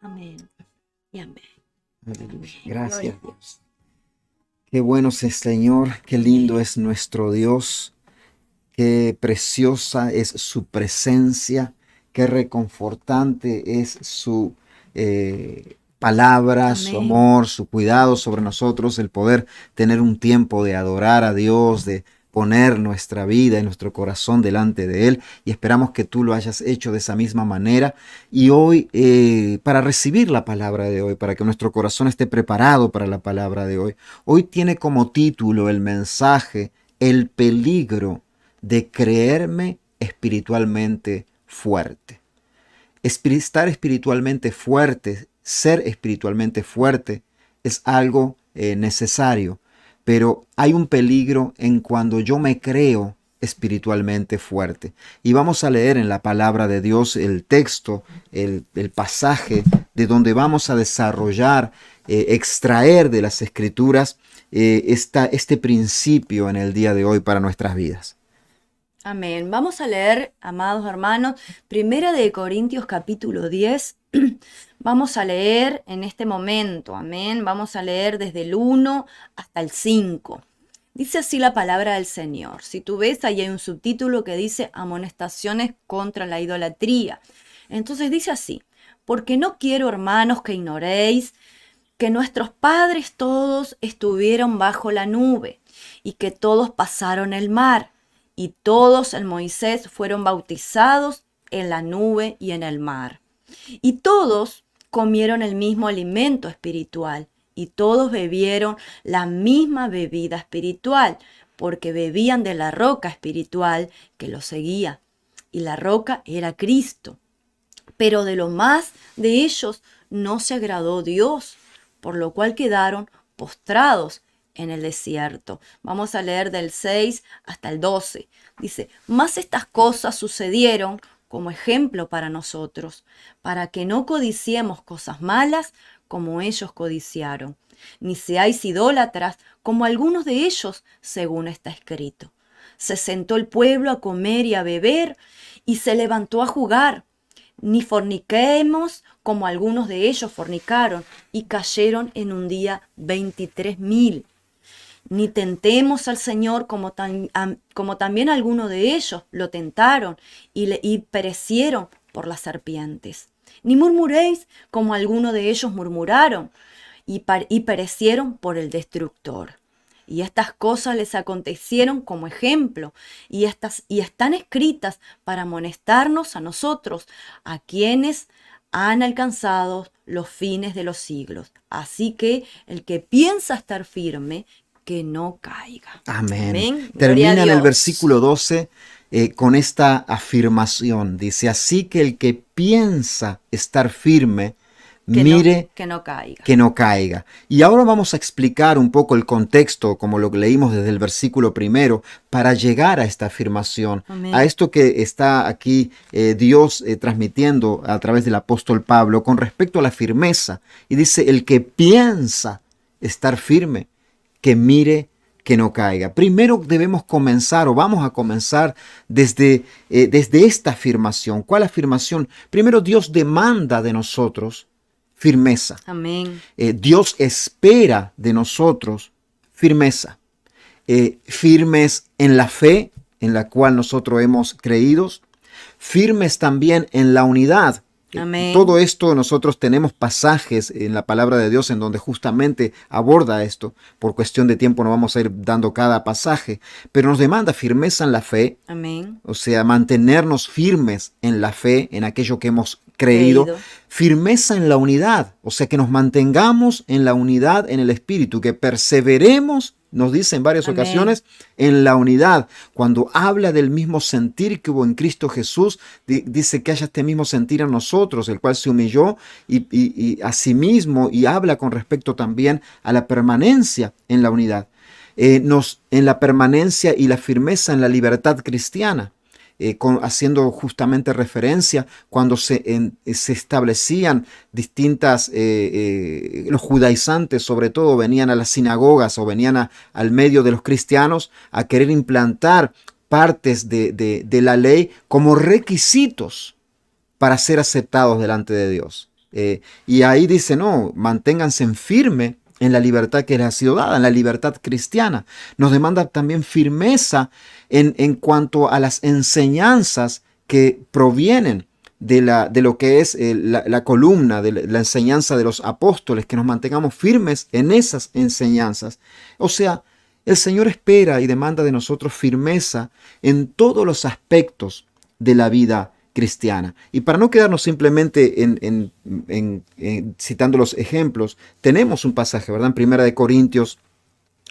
Amén y amén. Aleluya. Gloria Gracias, a Dios. Qué bueno es el Señor, qué lindo Amén. es nuestro Dios, qué preciosa es su presencia, qué reconfortante es su palabra, su Amén. amor, su cuidado sobre nosotros, el poder tener un tiempo de adorar a Dios, de poner nuestra vida y nuestro corazón delante de Él, y esperamos que tú lo hayas hecho de esa misma manera. Y hoy, para recibir la palabra de hoy, para que nuestro corazón esté preparado para la palabra de hoy, hoy tiene como título el mensaje: el peligro de creerme espiritualmente fuerte. Estar espiritualmente fuerte, ser espiritualmente fuerte, es algo necesario, pero hay un peligro en cuando yo me creo espiritualmente fuerte. Y vamos a leer en la palabra de Dios el texto, el pasaje de donde vamos a desarrollar, extraer de las escrituras este principio en el día de hoy para nuestras vidas. Amén. Vamos a leer, amados hermanos, Primera de Corintios capítulo 10. Vamos a leer en este momento, amén. Vamos a leer desde el 1 hasta el 5. Dice así la palabra del Señor. Si tú ves, ahí hay un subtítulo que dice Amonestaciones contra la idolatría. Entonces dice así: porque no quiero, hermanos, que ignoréis que nuestros padres todos estuvieron bajo la nube, y que todos pasaron el mar, y todos en Moisés fueron bautizados en la nube y en el mar. Y todos comieron el mismo alimento espiritual, y todos bebieron la misma bebida espiritual, porque bebían de la roca espiritual que los seguía, y la roca era Cristo. Pero de lo más de ellos no se agradó Dios, por lo cual quedaron postrados en el desierto. Vamos a leer del 6 hasta el 12. Dice: mas estas cosas sucedieron como ejemplo para nosotros, para que no codiciemos cosas malas como ellos codiciaron, ni seáis idólatras como algunos de ellos, según está escrito. Se sentó el pueblo a comer y a beber, y se levantó a jugar. Ni forniquemos como algunos de ellos fornicaron y cayeron en un día 23.000. Ni tentemos al Señor como también algunos de ellos lo tentaron y perecieron por las serpientes. Ni murmuréis como algunos de ellos murmuraron y perecieron por el destructor. Y estas cosas les acontecieron como ejemplo, y están escritas para amonestarnos a nosotros, a quienes han alcanzado los fines de los siglos. Así que el que piensa estar firme, que no caiga. Amén. Amén. Gloria a Termina en el Dios. versículo 12 con esta afirmación. Dice: así que el que piensa estar firme, mire Que no caiga. que no caiga. Y ahora vamos a explicar un poco el contexto, como lo que leímos desde el versículo primero, para llegar a esta afirmación, a Amén. esto que está aquí Dios transmitiendo a través del apóstol Pablo con respecto a la firmeza. Y dice: el que piensa estar firme, que mire que no caiga. Primero debemos comenzar, o vamos a comenzar desde esta afirmación. ¿Cuál afirmación? Primero, Dios demanda de nosotros firmeza. Amén. Dios espera de nosotros firmeza. Firmes en la fe en la cual nosotros hemos creído, firmes también en la unidad. Amén. Todo esto nosotros tenemos pasajes en la palabra de Dios en donde justamente aborda esto. Por cuestión de tiempo no vamos a ir dando cada pasaje, pero nos demanda firmeza en la fe. Amén. O sea, mantenernos firmes en la fe, en aquello que hemos creído. Creído. Firmeza en la unidad, o sea, que nos mantengamos en la unidad en el Espíritu, que perseveremos, nos dice en varias Amén. ocasiones, en la unidad. Cuando habla del mismo sentir que hubo en Cristo Jesús, dice que haya este mismo sentir en nosotros, el cual se humilló y a sí mismo, y habla con respecto también a la permanencia en la unidad. En la permanencia y la firmeza en la libertad cristiana, haciendo justamente referencia cuando se establecían distintas, los judaizantes sobre todo venían a las sinagogas o venían al medio de los cristianos a querer implantar partes de la ley como requisitos para ser aceptados delante de Dios. Y ahí dice, no, manténganse en firme en la libertad que les ha sido dada, en la libertad cristiana. Nos demanda también firmeza en cuanto a las enseñanzas que provienen de lo que es la columna, de la enseñanza de los apóstoles, que nos mantengamos firmes en esas enseñanzas. O sea, el Señor espera y demanda de nosotros firmeza en todos los aspectos de la vida cristiana. Y para no quedarnos simplemente en citando los ejemplos, tenemos un pasaje, ¿verdad? En Primera de Corintios,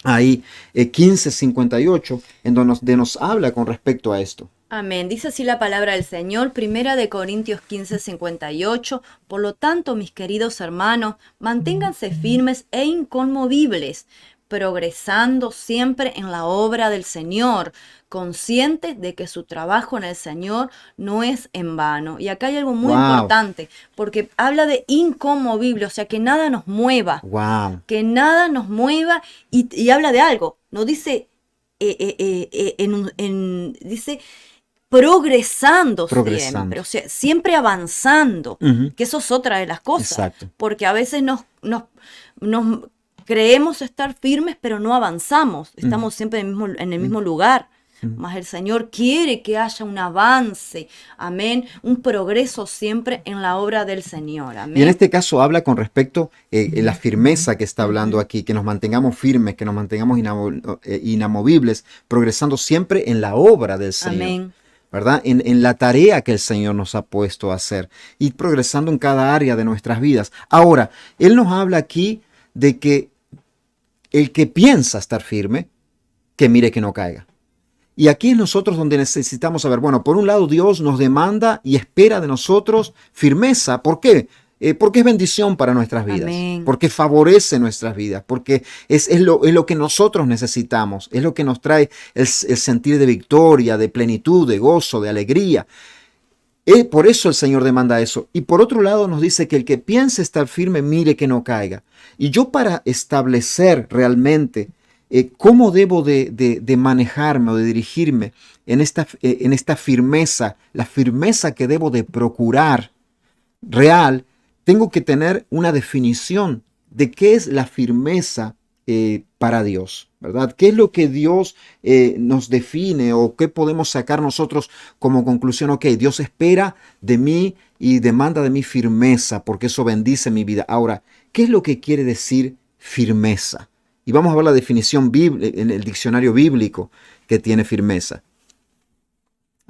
ahí 15:58, en donde nos habla con respecto a esto. Amén. Dice así la palabra del Señor, Primera de Corintios 15:58. Por lo tanto, mis queridos hermanos, manténganse firmes e inconmovibles, progresando siempre en la obra del Señor, conscientes de que su trabajo en el Señor no es en vano. Y acá hay algo muy Wow, importante, porque habla de inconmovible, o sea, que nada nos mueva, wow. que nada nos mueva y habla de algo. No dice, dice progresando siempre, Progresando. o sea, siempre avanzando, Ujú, que eso es otra de las cosas, exacto. porque a veces nos creemos estar firmes, pero no avanzamos, Ujú, estamos siempre en el ujú, mismo lugar. ujú. Mas el Señor quiere que haya un avance, amén, un progreso siempre en la obra del Señor, Y en amén. este caso habla con respecto a la firmeza que está hablando Ujú. aquí, que nos mantengamos firmes, que nos mantengamos inamovibles, progresando siempre en la obra del Señor, Amén. ¿verdad? En la tarea que el Señor nos ha puesto a hacer y progresando en cada área de nuestras vidas. Ahora, Él nos habla aquí de que el que piensa estar firme, que mire que no caiga. Y aquí es nosotros donde necesitamos saber, bueno, por un lado Dios nos demanda y espera de nosotros firmeza. ¿Por qué? Porque es bendición para nuestras vidas, Amén. porque favorece nuestras vidas, porque es lo que nosotros necesitamos, es lo que nos trae el sentir de victoria, de plenitud, de gozo, de alegría. Por eso el Señor demanda eso. Y por otro lado nos dice que el que piense estar firme, mire que no caiga. Y yo para establecer realmente cómo debo de manejarme o de dirigirme en esta firmeza, la firmeza que debo de procurar real, tengo que tener una definición de qué es la firmeza para Dios, ¿verdad? ¿Qué es lo que Dios nos define o qué podemos sacar nosotros como conclusión? Ok, Dios espera de mí y demanda de mí firmeza porque eso bendice mi vida. Ahora, ¿qué es lo que quiere decir firmeza? Y vamos a ver la definición en el diccionario bíblico que tiene firmeza.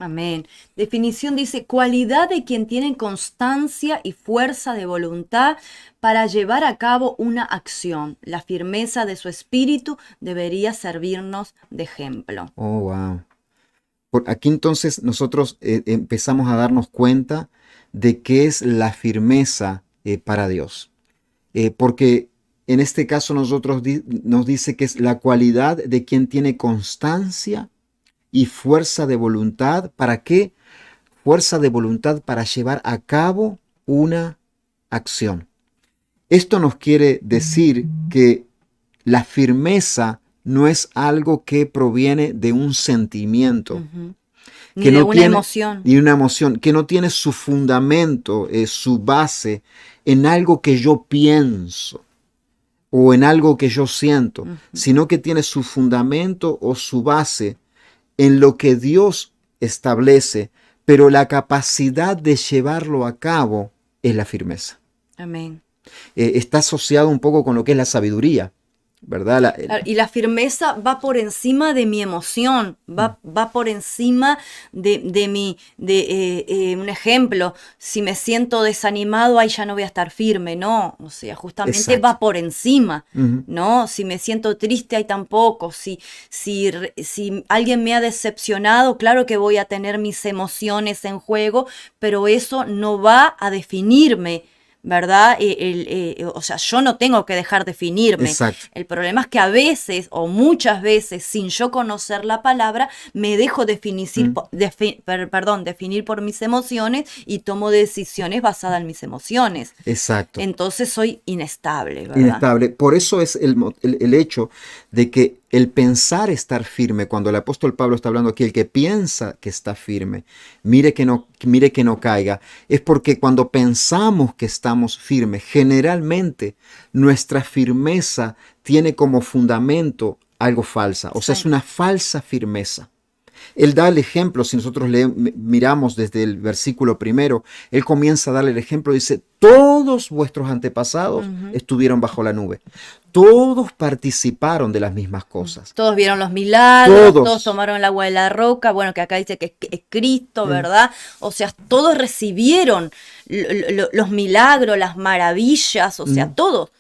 Amén. Definición dice, cualidad de quien tiene constancia y fuerza de voluntad para llevar a cabo una acción. La firmeza de su espíritu debería servirnos de ejemplo. Oh, wow. Aquí entonces nosotros empezamos a darnos cuenta de qué es la firmeza para Dios. Porque en este caso nos dice que es la cualidad de quien tiene constancia y fuerza de voluntad. ¿Para qué? Fuerza de voluntad para llevar a cabo una acción. Esto nos quiere decir que la firmeza no es algo que proviene de un sentimiento, Ujú. que Ni de no una tiene emoción. ni una emoción, que no tiene su fundamento, su base en algo que yo pienso o en algo que yo siento, Ujú. sino que tiene su fundamento o su base en lo que Dios establece, pero la capacidad de llevarlo a cabo es la firmeza. Amén. Está asociado un poco con lo que es la sabiduría, ¿verdad? Claro, y la firmeza va por encima de mi emoción, va por encima un ejemplo, si me siento desanimado, ahí ya no voy a estar firme, no, o sea, justamente Exacto. va por encima, Ujú. ¿no? Si me siento triste, ahí tampoco, si alguien me ha decepcionado, claro que voy a tener mis emociones en juego, pero eso no va a definirme. ¿Verdad? O sea, yo no tengo que dejar definirme. Exacto. El problema es que a veces o muchas veces, sin yo conocer la palabra, me dejo definir por mis emociones y tomo decisiones basadas en mis emociones. Exacto. Entonces soy inestable, ¿verdad? Inestable. Por eso es el hecho de que el pensar estar firme, cuando el apóstol Pablo está hablando aquí, el que piensa que está firme, mire que no caiga, es porque cuando pensamos que estamos firmes, generalmente nuestra firmeza tiene como fundamento algo falsa, o sea, es Sí. una falsa firmeza. Él da el ejemplo, si nosotros miramos desde el versículo primero, él comienza a darle el ejemplo, dice, todos vuestros antepasados estuvieron bajo la nube, todos participaron de las mismas cosas, Todos vieron los milagros, todos todos. tomaron el agua de la roca, bueno, que acá dice que es Cristo, ¿verdad? O sea, todos recibieron los milagros, las maravillas, o sea, todos.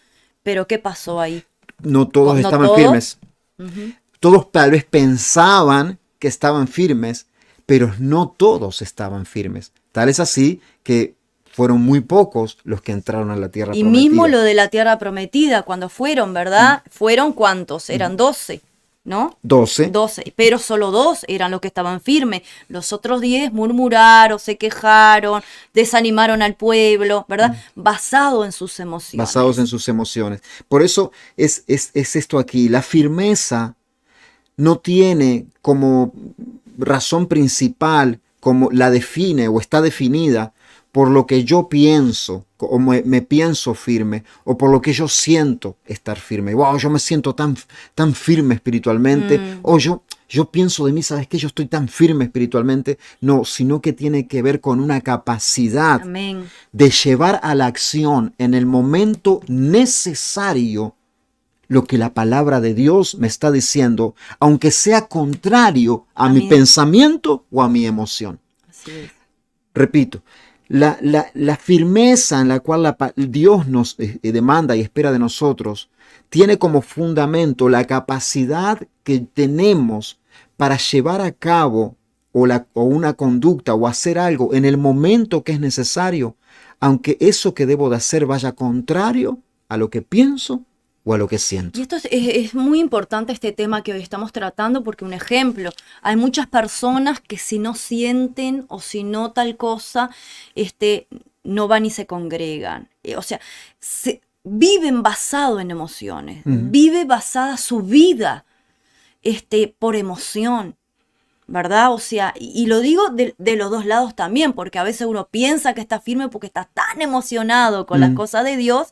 Pero ¿qué pasó ahí? No todos No estaban todos. firmes, Ujú. todos tal vez pensaban que estaban firmes, pero no todos estaban firmes. Tal es así que fueron muy pocos los que entraron a la tierra Y prometida. mismo lo de la tierra prometida, cuando fueron, ¿verdad? ¿Fueron cuántos? Eran 12, ¿no? 12. 12, pero solo 2 eran los que estaban firmes. Los otros 10 murmuraron, se quejaron, desanimaron al pueblo, ¿verdad? Basado en sus emociones. Basados en sus emociones. Por eso es esto aquí. La firmeza no tiene como razón principal, como la define o está definida por lo que yo pienso o me pienso firme o por lo que yo siento estar firme. Wow, yo me siento tan firme espiritualmente. O yo pienso de mí, ¿sabes qué? Yo estoy tan firme espiritualmente. No, sino que tiene que ver con una capacidad Amén. de llevar a la acción en el momento necesario lo que la palabra de Dios me está diciendo, aunque sea contrario a mi Amén. pensamiento o a mi emoción. Así es. Repito, la firmeza en la cual Dios nos demanda y espera de nosotros tiene como fundamento la capacidad que tenemos para llevar a cabo o una conducta o hacer algo en el momento que es necesario, aunque eso que debo de hacer vaya contrario a lo que pienso o a lo que siento. Y esto es muy importante este tema que hoy estamos tratando porque un ejemplo, hay muchas personas que si no sienten o si no tal cosa, no van y se congregan. O sea, viven basado en emociones, vive basada su vida por emoción. ¿Verdad? O sea, y lo digo de los dos lados también, porque a veces uno piensa que está firme porque está tan emocionado con las cosas de Dios,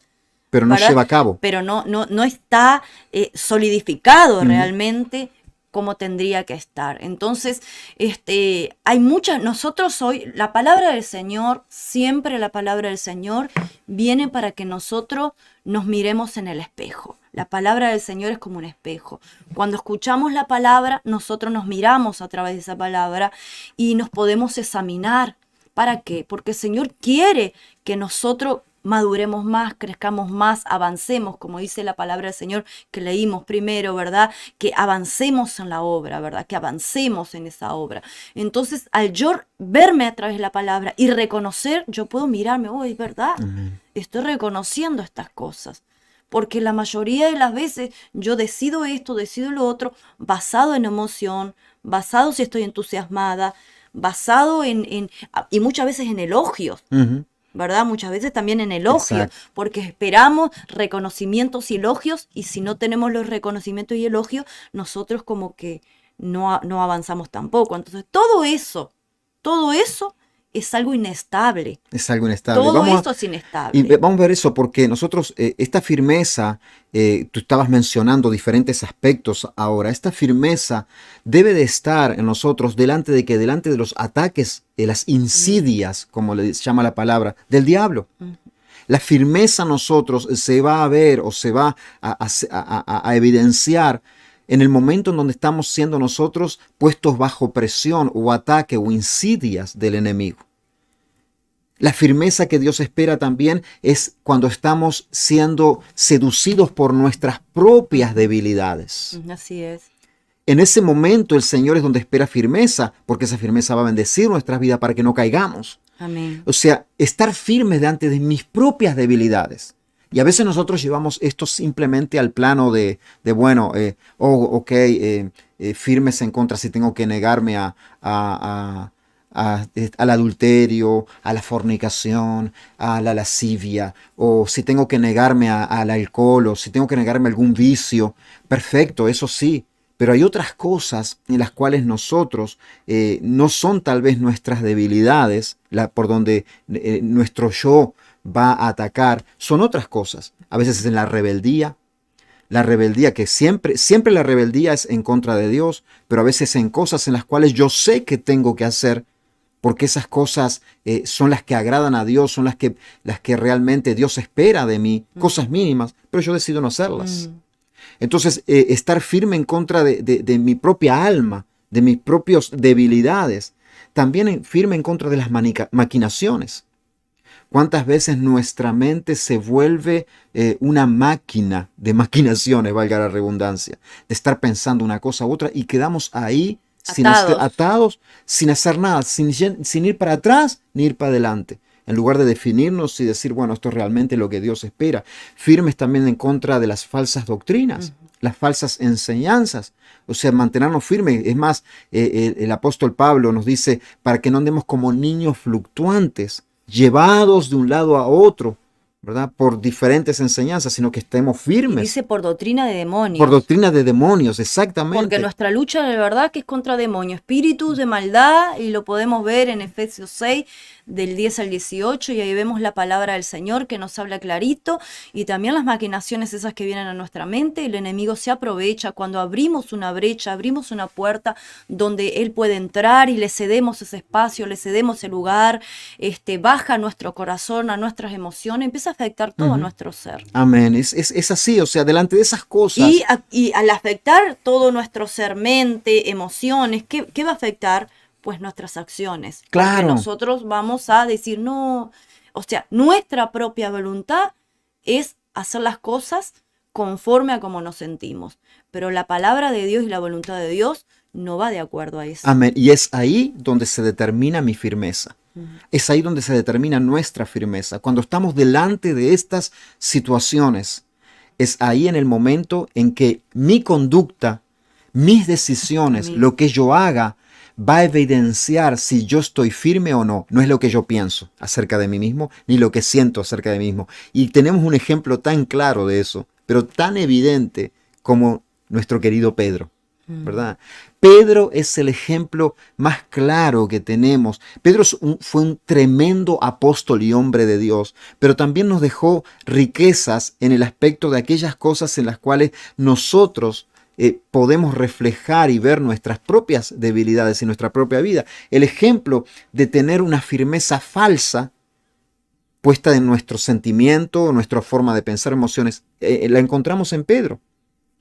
Pero no ¿verdad? lleva a cabo. Pero no está solidificado realmente como tendría que estar. Entonces, hay muchas, nosotros hoy, la palabra del Señor, siempre la palabra del Señor viene para que nosotros nos miremos en el espejo. La palabra del Señor es como un espejo. Cuando escuchamos la palabra, nosotros nos miramos a través de esa palabra y nos podemos examinar. ¿Para qué? Porque el Señor quiere que nosotros maduremos más, crezcamos más, avancemos, como dice la palabra del Señor que leímos primero, ¿verdad? Que avancemos en la obra, ¿verdad? Que avancemos en esa obra. Entonces, al yo verme a través de la palabra y reconocer, yo puedo mirarme, oh, es verdad, estoy reconociendo estas cosas. Porque la mayoría de las veces yo decido esto, decido lo otro, basado en emoción, basado si estoy entusiasmada, basado y muchas veces en elogios. ¿Verdad? Muchas veces también en elogios, Exacto. porque esperamos reconocimientos y elogios, y si no tenemos los reconocimientos y elogios, nosotros como que no avanzamos tampoco. Entonces, todo eso es algo inestable. Es algo inestable. Todo Vamos esto es inestable. Y vamos a ver eso porque nosotros, esta firmeza, tú estabas mencionando diferentes aspectos ahora, esta firmeza debe de estar en nosotros delante de los ataques, de las insidias, como le llama la palabra, del diablo. La firmeza en nosotros se va a ver o se va a evidenciar en el momento en donde estamos siendo nosotros puestos bajo presión o ataque o insidias del enemigo. La firmeza que Dios espera también es cuando estamos siendo seducidos por nuestras propias debilidades. Así es. En ese momento el Señor es donde espera firmeza, porque esa firmeza va a bendecir nuestras vidas para que no caigamos. Amén. O sea, estar firmes delante de mis propias debilidades. Y a veces nosotros llevamos esto simplemente al plano de bueno, firmes en contra si tengo que negarme a al adulterio, a la fornicación, a la lascivia, o si tengo que negarme al alcohol, o si tengo que negarme a algún vicio, perfecto, eso sí. Pero hay otras cosas en las cuales nosotros no son tal vez nuestras debilidades, por donde nuestro yo va a atacar, son otras cosas. A veces es en la rebeldía que siempre la rebeldía es en contra de Dios, pero a veces en cosas en las cuales yo sé que tengo que hacer, porque esas cosas son las que agradan a Dios, son las que realmente Dios espera de mí, cosas mínimas, pero yo decido no hacerlas. Entonces, estar firme en contra de mi propia alma, de mis propias debilidades, también firme en contra de las maquinaciones. ¿Cuántas veces nuestra mente se vuelve una máquina de maquinaciones, valga la redundancia, de estar pensando una cosa u otra y quedamos ahí atados sin hacer nada, sin ir para atrás ni ir para adelante? En lugar de definirnos y decir, bueno, esto es realmente lo que Dios espera. Firmes también en contra de las falsas doctrinas, las falsas enseñanzas. O sea, mantenernos firmes. Es más, el apóstol Pablo nos dice, para que no andemos como niños fluctuantes, llevados de un lado a otro, ¿verdad? Por diferentes enseñanzas, sino que estemos firmes. Y dice por doctrina de demonios. Por doctrina de demonios, exactamente. Porque nuestra lucha de verdad que es contra demonios, espíritus de maldad, y lo podemos ver en Efesios 6, del 10 al 18, y ahí vemos la palabra del Señor que nos habla clarito, y también las maquinaciones esas que vienen a nuestra mente. El enemigo se aprovecha cuando abrimos una brecha, abrimos una puerta donde él puede entrar y le cedemos ese espacio, le cedemos el lugar, baja a nuestro corazón, a nuestras emociones, empieza a afectar todo nuestro ser. Amén, es así, o sea, delante de esas cosas. Y al afectar todo nuestro ser, mente, emociones, ¿qué va a afectar? Pues nuestras acciones. Claro. Porque nosotros vamos a decir, no, o sea, nuestra propia voluntad es hacer las cosas conforme a cómo nos sentimos. Pero la palabra de Dios y la voluntad de Dios no va de acuerdo a eso. Amén. Y es ahí donde se determina mi firmeza. Es ahí donde se determina nuestra firmeza. Cuando estamos delante de estas situaciones, es ahí en el momento en que mi conducta, mis decisiones, lo que yo haga, va a evidenciar si yo estoy firme o no. No es lo que yo pienso acerca de mí mismo, ni lo que siento acerca de mí mismo. Y tenemos un ejemplo tan claro de eso, pero tan evidente como nuestro querido Pedro, ¿verdad? Pedro es el ejemplo más claro que tenemos. Pedro fue un tremendo apóstol y hombre de Dios, pero también nos dejó riquezas en el aspecto de aquellas cosas en las cuales nosotros podemos reflejar y ver nuestras propias debilidades en nuestra propia vida. El ejemplo de tener una firmeza falsa puesta en nuestro sentimiento, nuestra forma de pensar, emociones, la encontramos en Pedro,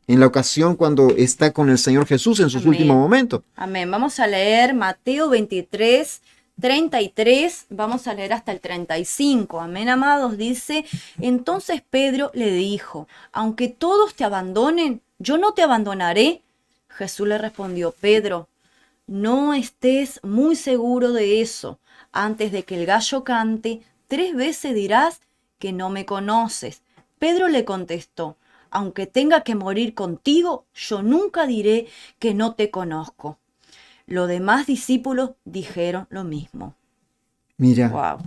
en la ocasión cuando está con el Señor Jesús en sus últimos momentos. Amén. Vamos a leer Mateo 23, 33, vamos a leer hasta el 35. Amén, amados. Dice, entonces Pedro le dijo, aunque todos te abandonen, yo no te abandonaré. Jesús le respondió, Pedro, no estés muy seguro de eso. Antes de que el gallo cante, 3 veces dirás que no me conoces. Pedro le contestó, aunque tenga que morir contigo, yo nunca diré que no te conozco. Los demás discípulos dijeron lo mismo. Mira, wow.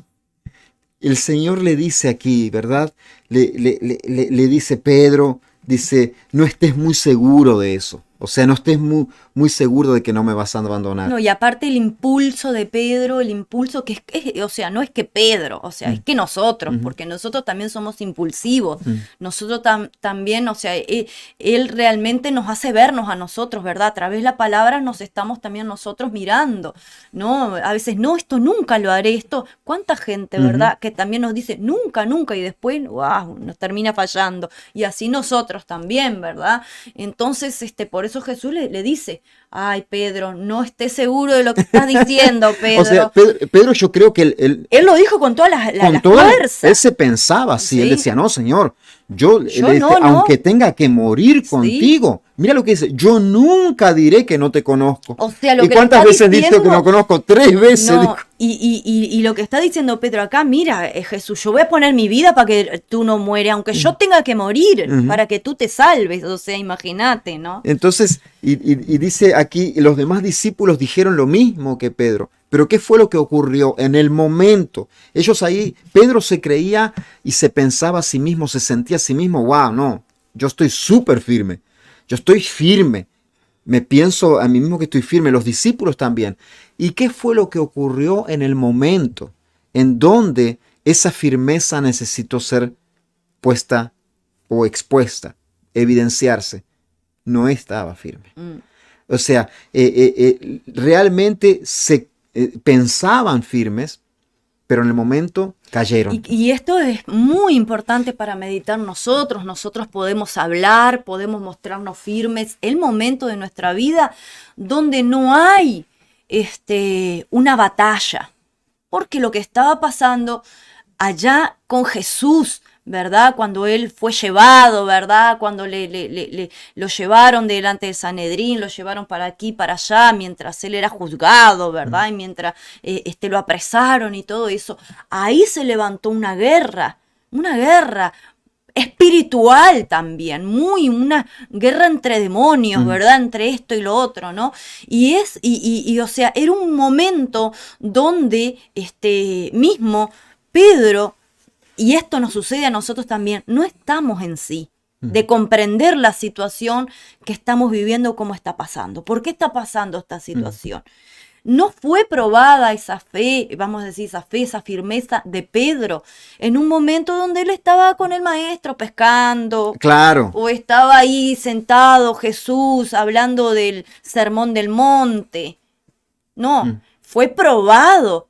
El Señor le dice aquí, ¿verdad? Le dice Pedro, dice, no estés muy seguro de eso. O sea, no estés muy seguro de que no me vas a abandonar. No, y aparte el impulso de Pedro, el impulso que es, o sea, no es que Pedro, o sea, es que nosotros, porque nosotros también somos impulsivos. Nosotros también, o sea, él realmente nos hace vernos a nosotros, ¿verdad? A través de la palabra nos estamos también nosotros mirando, ¿no? A veces, no, esto nunca lo haré, esto, ¿cuánta gente, verdad? Que también nos dice, nunca, nunca, y después, wow, nos termina fallando. Y así nosotros también, ¿verdad? Entonces, por eso Jesús le dice, ay, Pedro, no estés seguro de lo que estás diciendo, Pedro. O sea, Pedro yo creo que él lo dijo con toda la fuerza. Él se pensaba así, ¿sí? Él decía, no, Señor, yo no, aunque tenga que morir contigo, mira lo que dice, yo nunca diré que no te conozco. O sea, lo ¿Y que cuántas veces diciendo, dice que no conozco? 3 veces. No, y lo que está diciendo Pedro acá, mira, Jesús, yo voy a poner mi vida para que tú no mueras, aunque yo tenga que morir, para que tú te salves. O sea, imagínate, ¿no? Entonces, y dice aquí, los demás discípulos dijeron lo mismo que Pedro. Pero ¿qué fue lo que ocurrió en el momento? Ellos ahí, Pedro se creía y se pensaba a sí mismo, se sentía a sí mismo, wow, no, yo estoy súper firme, yo estoy firme, me pienso a mí mismo que estoy firme, los discípulos también. ¿Y qué fue lo que ocurrió en el momento en donde esa firmeza necesitó ser puesta o expuesta, evidenciarse? No estaba firme. Mm. O sea, realmente se pensaban firmes, pero en el momento cayeron. Y esto es muy importante para meditar nosotros. Nosotros podemos hablar, podemos mostrarnos firmes. El momento de nuestra vida donde no hay una batalla. Porque lo que estaba pasando allá con Jesús, ¿verdad? Cuando él fue llevado, ¿verdad? Cuando lo llevaron delante de Sanedrín, lo llevaron para aquí, para allá, mientras él era juzgado, ¿verdad? Y mientras lo apresaron y todo eso. Ahí se levantó una guerra espiritual también, una guerra entre demonios, ¿verdad? Entre esto y lo otro, ¿no? O sea, era un momento donde mismo Pedro, y esto nos sucede a nosotros también, no estamos en sí de comprender la situación que estamos viviendo, cómo está pasando. ¿Por qué está pasando esta situación? No fue probada esa fe, vamos a decir, esa fe, esa firmeza de Pedro en un momento donde él estaba con el maestro pescando. Claro. O estaba ahí sentado Jesús hablando del sermón del monte. No, fue probado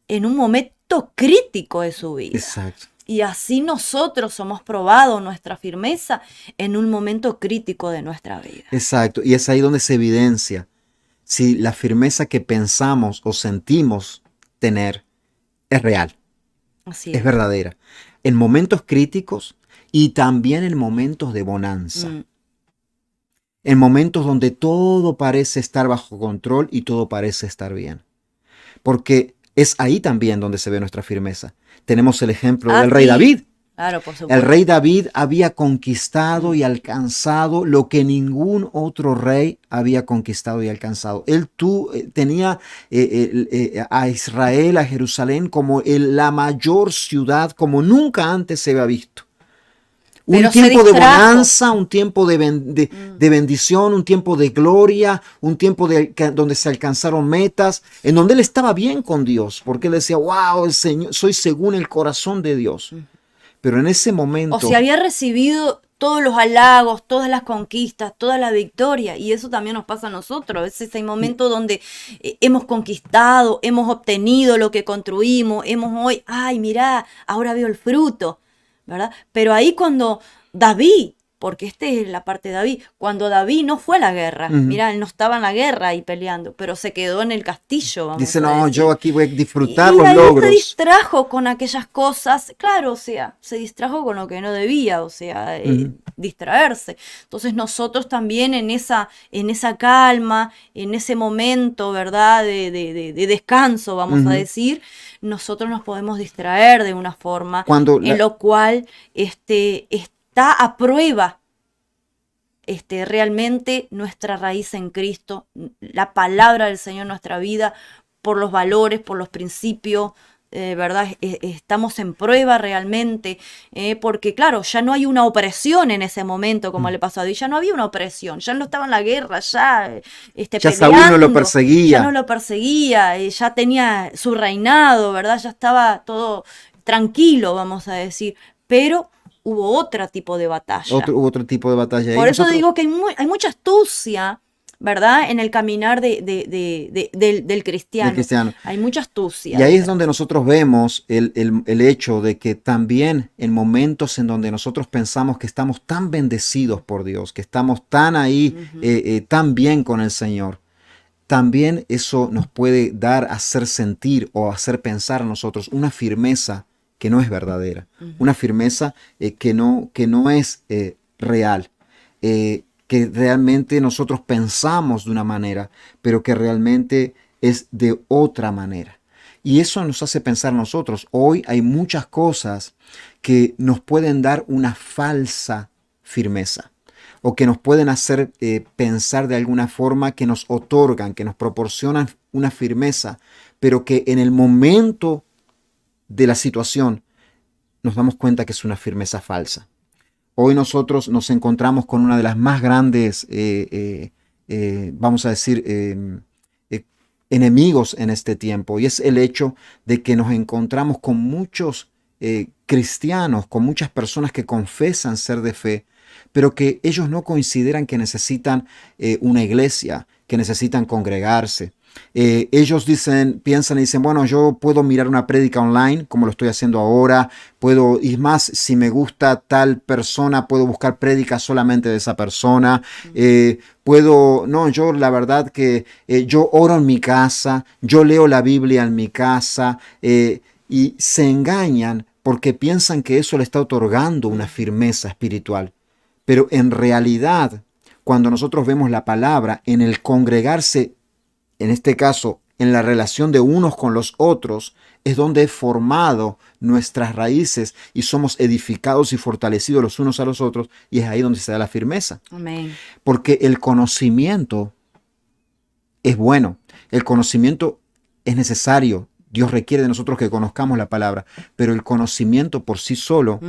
en un momento crítico de su vida. Exacto. Y así nosotros somos probados nuestra firmeza en un momento crítico de nuestra vida. Exacto. Y es ahí donde se evidencia si la firmeza que pensamos o sentimos tener es real, Así es verdadera. En momentos críticos y también en momentos de bonanza. En momentos donde todo parece estar bajo control y todo parece estar bien. Porque es ahí también donde se ve nuestra firmeza. Tenemos el ejemplo del rey David. Claro, por supuesto. El rey David había conquistado y alcanzado lo que ningún otro rey había conquistado y alcanzado. Él tenía a Israel, a Jerusalén, como la mayor ciudad, como nunca antes se había visto. Un tiempo de bonanza, un tiempo de bendición, un tiempo de gloria, un tiempo donde se alcanzaron metas, en donde él estaba bien con Dios, porque él decía, wow, el Señor, soy según el corazón de Dios. Pero en ese momento... O sea, había recibido todos los halagos, todas las conquistas, toda la victoria. Y eso también nos pasa a nosotros. A veces hay momentos donde hemos conquistado, hemos obtenido lo que construimos, hoy, ay, mirá, ahora veo el fruto, ¿verdad? Pero ahí cuando David, porque esta es la parte de David, cuando David no fue a la guerra, mirá, él no estaba en la guerra ahí peleando, pero se quedó en el castillo, vamos Dice, a no, decir. yo aquí voy a disfrutar y los ahí logros. se distrajo con aquellas cosas, claro, o sea, se distrajo con lo que no debía, o sea, distraerse. Entonces nosotros también en esa calma, en ese momento, ¿verdad? De descanso, vamos a decir, nosotros nos podemos distraer de una forma en lo cual está a prueba realmente nuestra raíz en Cristo, la palabra del Señor en nuestra vida, por los valores, por los principios, ¿verdad? Estamos en prueba realmente, porque claro, ya no hay una opresión en ese momento como le pasó a David, ya no había una opresión, ya no estaba en la guerra, ya ya Saúl no lo perseguía. Ya no lo perseguía, ya tenía su reinado, ¿verdad? Ya estaba todo tranquilo, vamos a decir, pero hubo otro tipo de batalla. Hubo otro tipo de batalla. Por eso digo que hay mucha astucia, ¿verdad? En el caminar del cristiano. Hay mucha astucia. Y ahí es donde nosotros vemos el hecho de que también en momentos en donde nosotros pensamos que estamos tan bendecidos por Dios, que estamos tan ahí, tan bien con el Señor, también eso nos puede hacer sentir o hacer pensar a nosotros una firmeza que no es verdadera, una firmeza que no es real, que realmente nosotros pensamos de una manera, pero que realmente es de otra manera. Y eso nos hace pensar nosotros. Hoy hay muchas cosas que nos pueden dar una falsa firmeza o que nos pueden hacer pensar de alguna forma, que nos otorgan, que nos proporcionan una firmeza, pero que en el momento de la situación nos damos cuenta que es una firmeza falsa. Hoy nosotros nos encontramos con una de las más grandes, vamos a decir, enemigos en este tiempo, y es el hecho de que nos encontramos con muchos cristianos, con muchas personas que confesan ser de fe, pero que ellos no consideran que necesitan una iglesia, que necesitan congregarse. Ellos piensan y dicen, bueno, yo puedo mirar una prédica online como lo estoy haciendo ahora, puedo, y más, si me gusta tal persona, puedo buscar prédicas solamente de esa persona, no, yo la verdad que yo oro en mi casa, yo leo la Biblia en mi casa, y se engañan porque piensan que eso le está otorgando una firmeza espiritual. Pero en realidad, cuando nosotros vemos la palabra en el congregarse, en este caso, en la relación de unos con los otros, es donde he formado nuestras raíces y somos edificados y fortalecidos los unos a los otros, y es ahí donde se da la firmeza. Amén. Porque el conocimiento es bueno, el conocimiento es necesario, Dios requiere de nosotros que conozcamos la palabra, pero el conocimiento por sí solo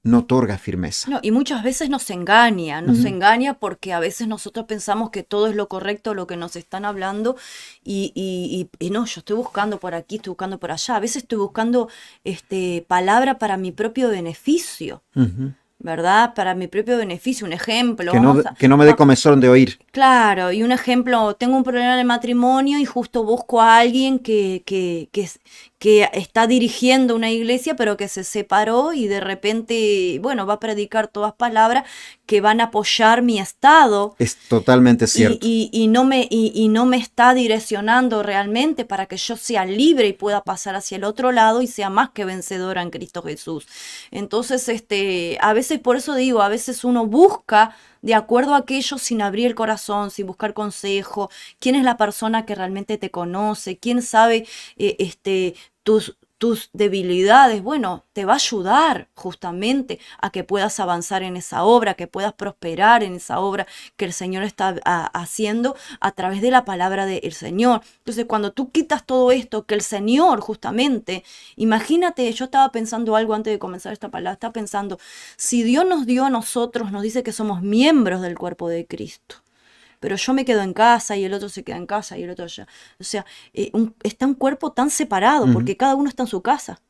no otorga firmeza. No, y muchas veces nos engaña porque a veces nosotros pensamos que todo es lo correcto, lo que nos están hablando, y no, yo estoy buscando por aquí, estoy buscando por allá, a veces estoy buscando palabra para mi propio beneficio, ¿verdad? Para mi propio beneficio, un ejemplo. Que no me dé comezón de oír. Claro, y un ejemplo, tengo un problema de matrimonio y justo busco a alguien que está dirigiendo una iglesia, pero que se separó y de repente, bueno, va a predicar todas palabras que van a apoyar mi estado. Es totalmente cierto. Y no me está direccionando realmente para que yo sea libre y pueda pasar hacia el otro lado y sea más que vencedora en Cristo Jesús. Entonces, a veces, por eso digo, a veces uno busca de acuerdo a aquello sin abrir el corazón, sin buscar consejo, quién es la persona que realmente te conoce, quién sabe tus debilidades. Bueno, te va a ayudar justamente a que puedas avanzar en esa obra, que puedas prosperar en esa obra que el Señor está haciendo a través de la palabra del Señor. Entonces, cuando tú quitas todo esto, que el Señor justamente, imagínate, yo estaba pensando algo antes de comenzar esta palabra, estaba pensando, si Dios nos dio a nosotros, nos dice que somos miembros del cuerpo de Cristo, pero yo me quedo en casa y el otro se queda en casa y el otro allá. O sea, está un cuerpo tan separado porque cada uno está en su casa.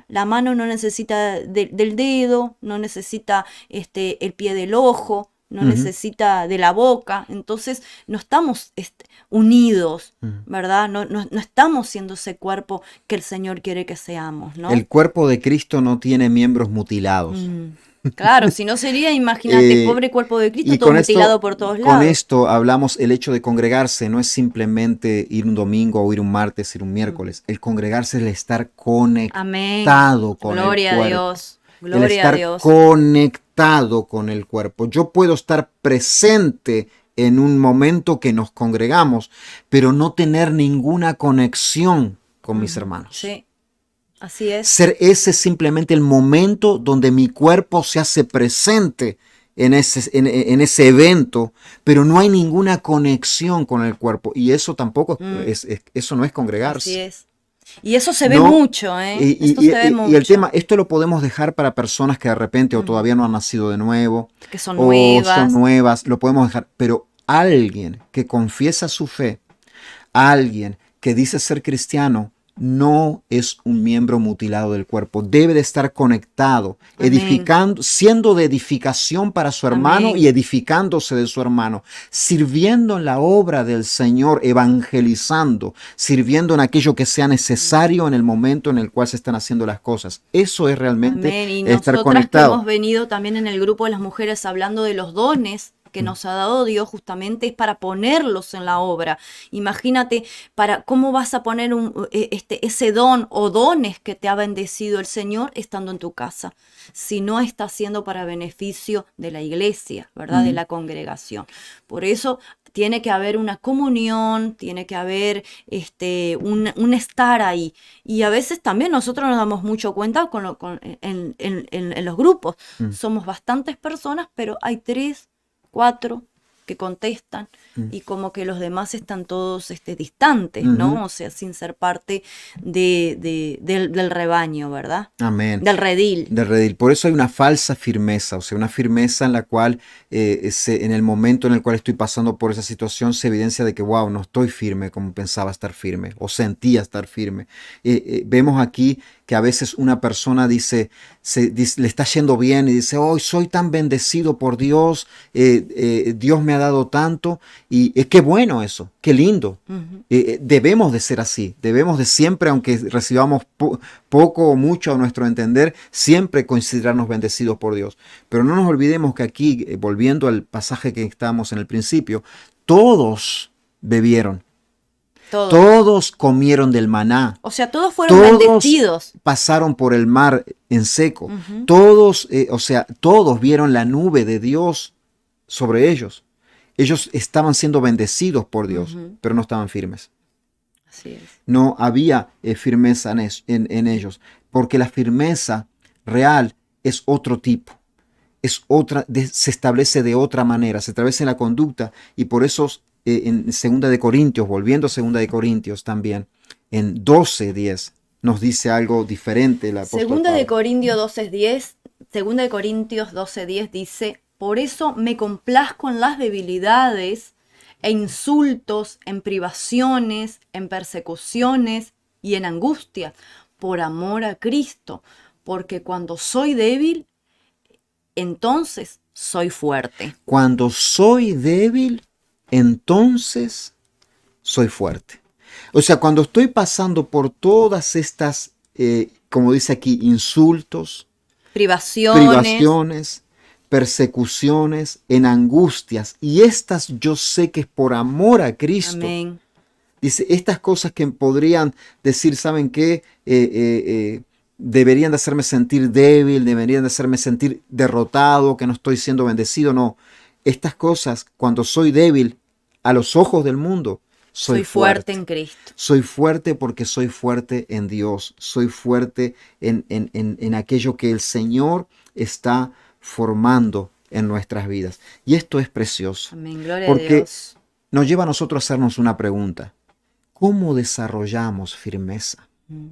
La mano no necesita del dedo, no necesita el pie del ojo, no necesita de la boca. Entonces no estamos unidos, ¿verdad? No estamos siendo ese cuerpo que el Señor quiere que seamos, ¿no? El cuerpo de Cristo no tiene miembros mutilados. Claro, si no sería, imagínate, pobre cuerpo de Cristo, todo mutilado por todos lados. Con esto hablamos, el hecho de congregarse no es simplemente ir un domingo o ir un martes, ir un miércoles. El congregarse es el estar conectado con el cuerpo. Gloria a Dios. El estar conectado con el cuerpo. Yo puedo estar presente en un momento que nos congregamos, pero no tener ninguna conexión con mis hermanos. Sí. Así es. Ser ese simplemente el momento donde mi cuerpo se hace presente en ese evento, pero no hay ninguna conexión con el cuerpo. Y eso tampoco eso no es congregarse. Así es. Y eso se ve mucho, ¿eh? Y el tema, esto lo podemos dejar para personas que de repente o todavía no han nacido de nuevo, que son nuevas, lo podemos dejar. Pero alguien que confiesa su fe, alguien que dice ser cristiano, no es un miembro mutilado del cuerpo. Debe de estar conectado, edificando, siendo de edificación para su hermano y edificándose de su hermano, sirviendo en la obra del Señor, evangelizando, sirviendo en aquello que sea necesario en el momento en el cual se están haciendo las cosas. Eso es realmente y estar conectado. Nosotras que hemos venido también en el grupo de las mujeres hablando de los dones que nos ha dado Dios, justamente es para ponerlos en la obra. Imagínate, cómo vas a poner ese don o dones que te ha bendecido el Señor estando en tu casa, si no está siendo para beneficio de la iglesia, ¿verdad? De la congregación. Por eso tiene que haber una comunión, tiene que haber un estar ahí. Y a veces también nosotros nos damos mucho cuenta en los grupos. Somos bastantes personas, pero hay 3, 4, que contestan Mm. y como que los demás están todos distantes, ¿no? Ujú. O sea, sin ser parte del rebaño, ¿verdad? Amén. Del redil. Del redil. Por eso hay una falsa firmeza, o sea, una firmeza en la cual en el momento en el cual estoy pasando por esa situación se evidencia de que, wow, no estoy firme como pensaba estar firme o sentía estar firme. Vemos aquí que a veces una persona le está yendo bien y dice, oh, soy tan bendecido por Dios, Dios me ha dado tanto y qué bueno eso, qué lindo. Ujú. Debemos de ser así, debemos de siempre, aunque recibamos poco o mucho a nuestro entender, siempre considerarnos bendecidos por Dios. Pero no nos olvidemos que aquí, volviendo al pasaje que estábamos en el principio, todos bebieron, Todos. todos comieron del maná, O sea, todos fueron todos bendecidos. pasaron por el mar en seco, Ujú. todos, o sea, todos vieron la nube de Dios sobre ellos. Ellos estaban siendo bendecidos por Dios, Ujú. pero no estaban firmes. Así es. No había firmeza en ellos, porque la firmeza real es otro tipo, es otra, se establece de otra manera, se establece en la conducta y por eso en Segunda de Corintios, volviendo a Segunda de Corintios también, en 12:10 nos dice algo diferente el apóstol Segunda de Pablo. Corintios 12:10, Segunda de Corintios 12:10 dice, por eso me complazco en las debilidades e insultos, en privaciones, en persecuciones y en angustia, por amor a Cristo, porque cuando soy débil, entonces soy fuerte. Cuando soy débil, entonces soy fuerte. O sea, cuando estoy pasando por todas estas, como dice aquí, insultos, privaciones, persecuciones, en angustias, y estas yo sé que es por amor a Cristo. Amén. Dice, estas cosas que podrían decir, ¿saben qué? Deberían de hacerme sentir débil, deberían de hacerme sentir derrotado, que no estoy siendo bendecido. No, estas cosas, cuando soy débil a los ojos del mundo, soy fuerte en Cristo. Soy fuerte porque soy fuerte en Dios. Soy fuerte en aquello que el Señor está formando en nuestras vidas. Y esto es precioso. Amén. Gloria a Porque Dios. nos lleva a nosotros a hacernos una pregunta. ¿Cómo desarrollamos firmeza? Mm.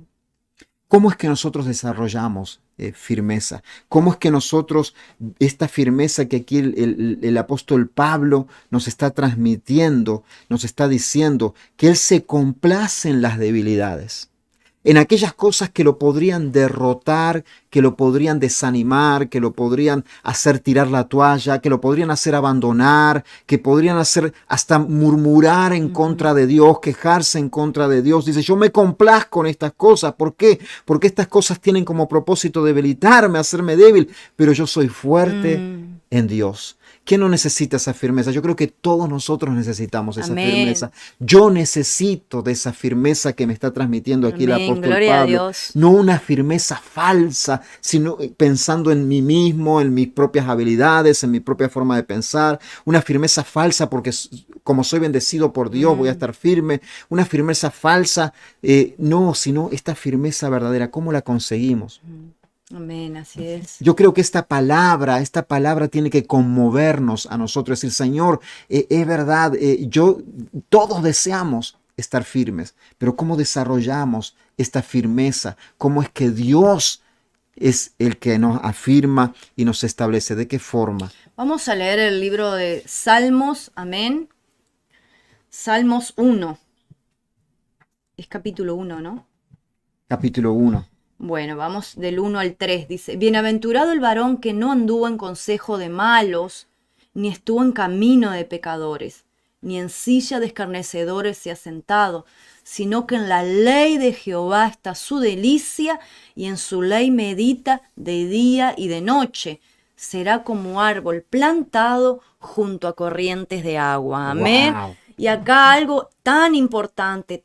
¿Cómo es que nosotros desarrollamos firmeza? ¿Cómo es que nosotros, esta firmeza que aquí el apóstol Pablo nos está transmitiendo, nos está diciendo que él se complace en las debilidades? En aquellas cosas que lo podrían derrotar, que lo podrían desanimar, que lo podrían hacer tirar la toalla, que lo podrían hacer abandonar, que podrían hacer hasta murmurar en contra de Dios, quejarse en contra de Dios. Dice, yo me complazco en estas cosas. ¿Por qué? Porque estas cosas tienen como propósito debilitarme, hacerme débil, pero yo soy fuerte en Dios. ¿Quién no necesita esa firmeza? Yo creo que todos nosotros necesitamos esa Amén. firmeza. Yo necesito de esa firmeza que me está transmitiendo aquí el Amén. apóstol Gloria a Pablo. Dios. No una firmeza falsa, sino pensando en mí mismo, en mis propias habilidades, en mi propia forma de pensar. Una firmeza falsa porque como soy bendecido por Dios voy a estar firme. Una firmeza falsa, no, sino esta firmeza verdadera. ¿Cómo la conseguimos? Amén, así es. Yo creo que esta palabra tiene que conmovernos a nosotros. Es decir, Señor, es verdad, todos deseamos estar firmes, pero ¿cómo desarrollamos esta firmeza? ¿Cómo es que Dios es el que nos afirma y nos establece? ¿De qué forma? Vamos a leer el libro de Salmos, amén. Salmos 1. Es capítulo 1, ¿no? Capítulo 1. Bueno, vamos del 1 al 3. Dice, bienaventurado el varón que no anduvo en consejo de malos, ni estuvo en camino de pecadores, ni en silla de escarnecedores se ha sentado, sino que en la ley de Jehová está su delicia, y en su ley medita de día y de noche. Será como árbol plantado junto a corrientes de agua. Amén. Wow. Y acá algo tan importante,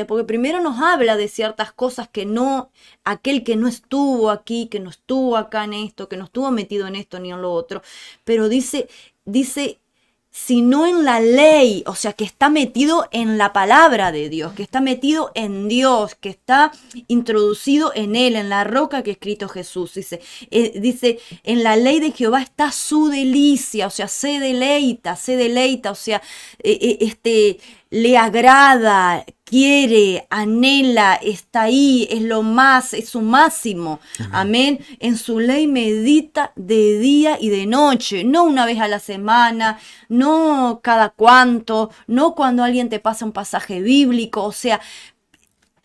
porque primero nos habla de ciertas cosas que no, aquel que no estuvo aquí, que no estuvo acá en esto, que no estuvo metido en esto ni en lo otro, pero dice, sino en la ley, o sea, que está metido en la palabra de Dios, que está metido en Dios, que está introducido en Él, en la roca que es Cristo Jesús. Dice, en la ley de Jehová está su delicia, o sea, se deleita, o sea, le agrada, quiere, anhela, está ahí, es lo más, es su máximo. Amén. En su ley medita de día y de noche, no una vez a la semana, no cada cuanto, no cuando alguien te pasa un pasaje bíblico, o sea,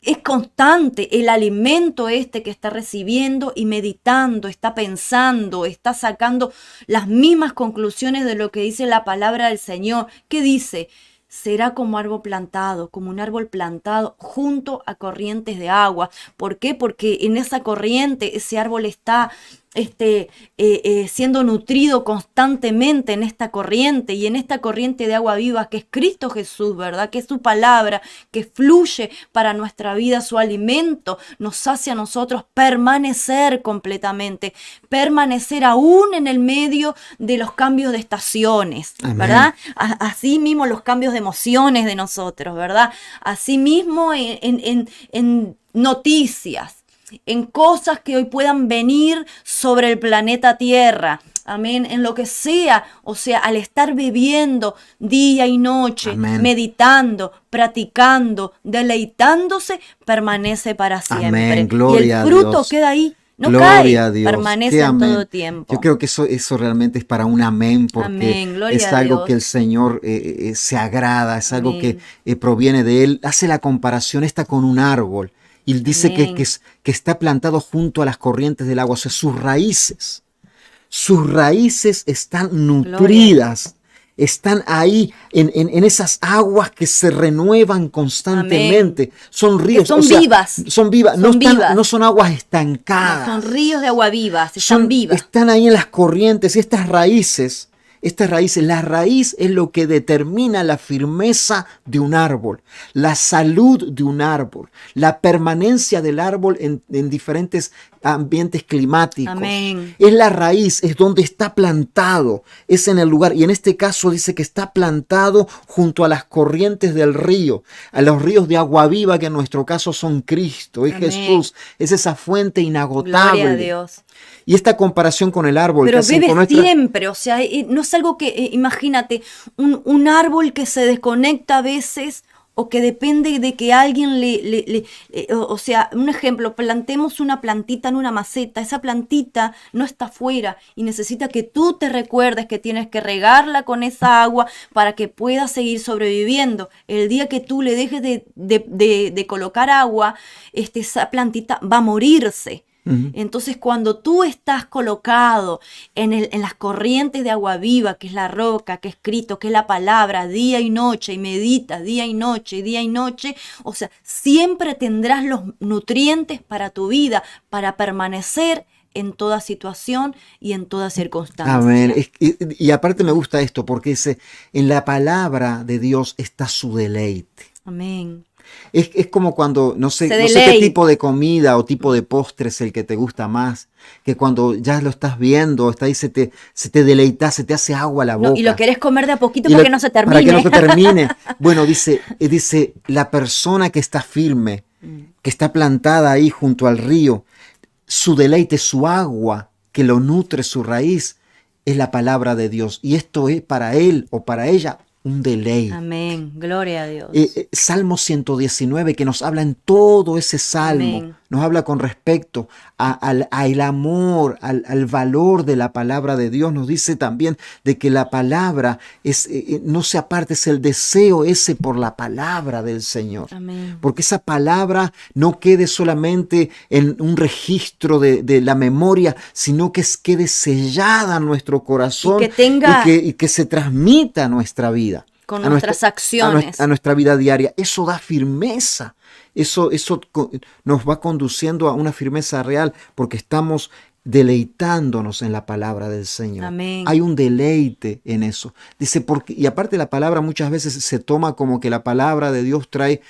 es constante el alimento que está recibiendo y meditando, está pensando, está sacando las mismas conclusiones de lo que dice la palabra del Señor. ¿Qué dice? Será como un árbol plantado junto a corrientes de agua. ¿Por qué? Porque en esa corriente ese árbol está siendo nutrido constantemente en esta corriente, y en esta corriente de agua viva que es Cristo Jesús, ¿verdad? Que es su palabra, que fluye para nuestra vida, su alimento nos hace a nosotros permanecer completamente, permanecer aún en el medio de los cambios de estaciones, ¿verdad? Así mismo los cambios de emociones de nosotros, ¿verdad? Así mismo en noticias, en cosas que hoy puedan venir sobre el planeta Tierra. Amén, en lo que sea, o sea, al estar viviendo día y noche, Amén. Meditando, practicando, deleitándose, permanece para siempre. Amén. Gloria y el a fruto Dios. queda ahí, no Gloria cae, a Dios. permanece Qué en amén. todo tiempo. Yo creo que eso realmente es para un amén, porque Amén. Gloria es a algo Dios. que el Señor se agrada, es algo que Amén. proviene de Él. Hace la comparación esta con un árbol y dice Amén. que está plantado junto a las corrientes del agua, o sea, sus raíces están nutridas, están ahí en esas aguas que se renuevan constantemente. Amén. Son ríos, Que son o sea, vivas. son vivas, Son vivas. no son aguas estancadas. No, son ríos de agua viva, están vivas. Están ahí en las corrientes, y estas raíces, la raíz es lo que determina la firmeza de un árbol, la salud de un árbol, la permanencia del árbol en diferentes ambientes climáticos. Amén. Es la raíz, es donde está plantado, es en el lugar. Y en este caso dice que está plantado junto a las corrientes del río, a los ríos de agua viva, que en nuestro caso son Cristo, es Amén. Jesús, es esa fuente inagotable. Gloria a Dios. Y esta comparación con el árbol Pero que hacen bebe con nuestra... siempre, o sea, no es algo que, imagínate, un árbol que se desconecta a veces, o que depende de que alguien o sea, un ejemplo, plantemos una plantita en una maceta, esa plantita no está afuera y necesita que tú te recuerdes que tienes que regarla con esa agua para que pueda seguir sobreviviendo. El día que tú le dejes de colocar agua, esa plantita va a morirse. Entonces, cuando tú estás colocado en las corrientes de agua viva, que es la roca, que es Cristo, que es la palabra, día y noche, y meditas día y noche, o sea, siempre tendrás los nutrientes para tu vida, para permanecer en toda situación y en toda circunstancia. Amén. Y aparte me gusta esto, porque dice, en la palabra de Dios está su deleite. Amén. Es como cuando, no sé qué tipo de comida o tipo de postre es el que te gusta más, que cuando ya lo estás viendo, está ahí, se te deleita, se te hace agua la boca. No, y lo querés comer de a poquito para que no se termine. Para que no se termine. Bueno, dice, la persona que está firme, que está plantada ahí junto al río, su deleite, su agua que lo nutre, su raíz, es la palabra de Dios. Y esto es para él o para ella un deleite. Amén, gloria a Dios. Salmo 119, que nos habla en todo ese salmo. Amén. Nos habla con respecto al amor, al valor de la palabra de Dios. Nos dice también de que la palabra no se aparte, es el deseo ese por la palabra del Señor. Amén. Porque esa palabra no quede solamente en un registro de la memoria, sino que quede sellada en nuestro corazón y que se transmita a nuestra vida. Con nuestras acciones. A nuestra vida diaria. Eso da firmeza. Eso nos va conduciendo a una firmeza real, porque estamos deleitándonos en la palabra del Señor. Amén. Hay un deleite en eso. Dice, y aparte la palabra muchas veces se toma como que la palabra de Dios trae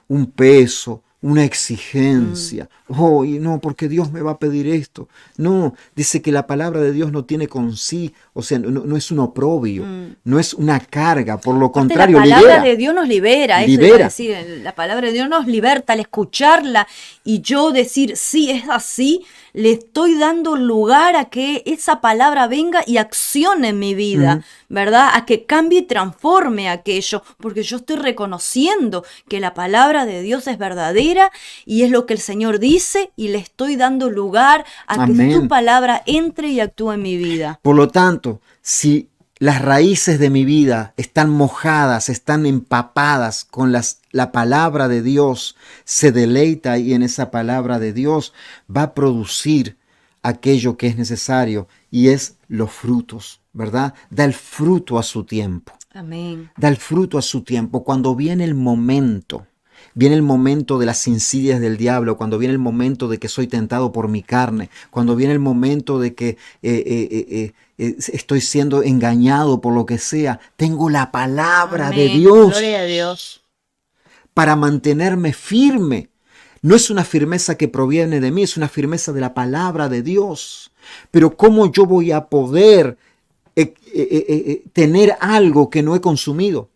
un peso, una exigencia. Oh, y no, porque Dios me va a pedir esto. No, dice que la palabra de Dios no tiene con sí, o sea, no es un oprobio, no es una carga, por lo Aparte, contrario, la palabra libera. de Dios nos libera, eso iba a Libera. decir, la palabra de Dios nos liberta al escucharla y yo decir, sí, es así, le estoy dando lugar a que esa palabra venga y accione en mi vida, ¿verdad? A que cambie y transforme aquello, porque yo estoy reconociendo que la palabra de Dios es verdadera y es lo que el Señor dice y le estoy dando lugar a que su Amén. palabra entre y actúe en mi vida. Por lo tanto, si las raíces de mi vida están mojadas, están empapadas con la palabra de Dios, se deleita ahí en esa palabra de Dios, va a producir aquello que es necesario y es los frutos, ¿verdad? Da el fruto a su tiempo. Amén. Da el fruto a su tiempo. Cuando viene el momento de las insidias del diablo, cuando viene el momento de que soy tentado por mi carne, cuando viene el momento de que estoy siendo engañado por lo que sea, tengo la palabra de Amén. Dios Gloria a Dios. para mantenerme firme. No es una firmeza que proviene de mí, es una firmeza de la palabra de Dios. Pero ¿cómo yo voy a poder tener algo que no he consumido?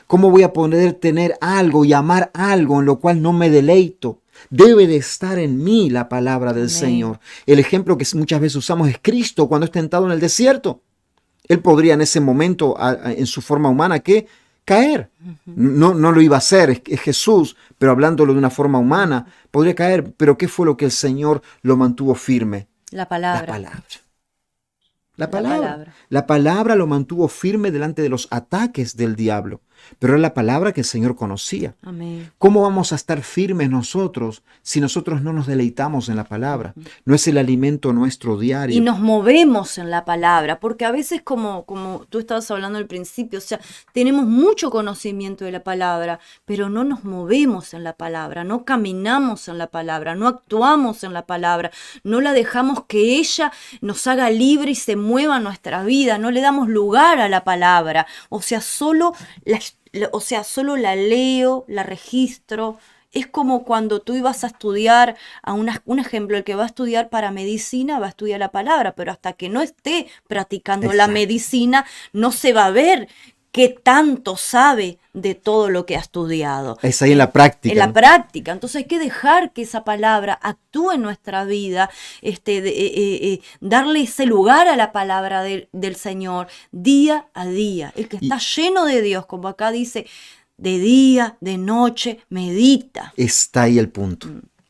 ¿Cómo voy a poder tener algo y amar algo en lo cual no me deleito? Debe de estar en mí la palabra del Amén. Señor. El ejemplo que muchas veces usamos es Cristo cuando es tentado en el desierto. Él podría en ese momento, en su forma humana, ¿qué? Caer. No lo iba a hacer, es Jesús, pero hablándolo de una forma humana, podría caer. Pero ¿qué fue lo que el Señor lo mantuvo firme? La palabra. La palabra. La palabra. La palabra lo mantuvo firme delante de los ataques del diablo, pero era la palabra que el Señor conocía. Amén. ¿Cómo vamos a estar firmes nosotros si nosotros no nos deleitamos en la palabra? No es el alimento nuestro diario. Y nos movemos en la palabra, porque a veces como tú estabas hablando al principio, o sea, tenemos mucho conocimiento de la palabra, pero no nos movemos en la palabra, no caminamos en la palabra, no actuamos en la palabra, no la dejamos que ella nos haga libre y se mueva en nuestra vida, no le damos lugar a la palabra, o sea, solo la leo, la registro. Es como cuando tú ibas a estudiar, un ejemplo, el que va a estudiar para medicina va a estudiar la palabra, pero hasta que no esté practicando la Exacto. medicina, no se va a ver qué tanto sabe de todo lo que ha estudiado. Es ahí en la práctica. En la ¿no? práctica. Entonces hay que dejar que esa palabra actúe en nuestra vida, darle ese lugar a la palabra del Señor día a día. El que está lleno de Dios, como acá dice, de día, de noche, medita. Está ahí el punto.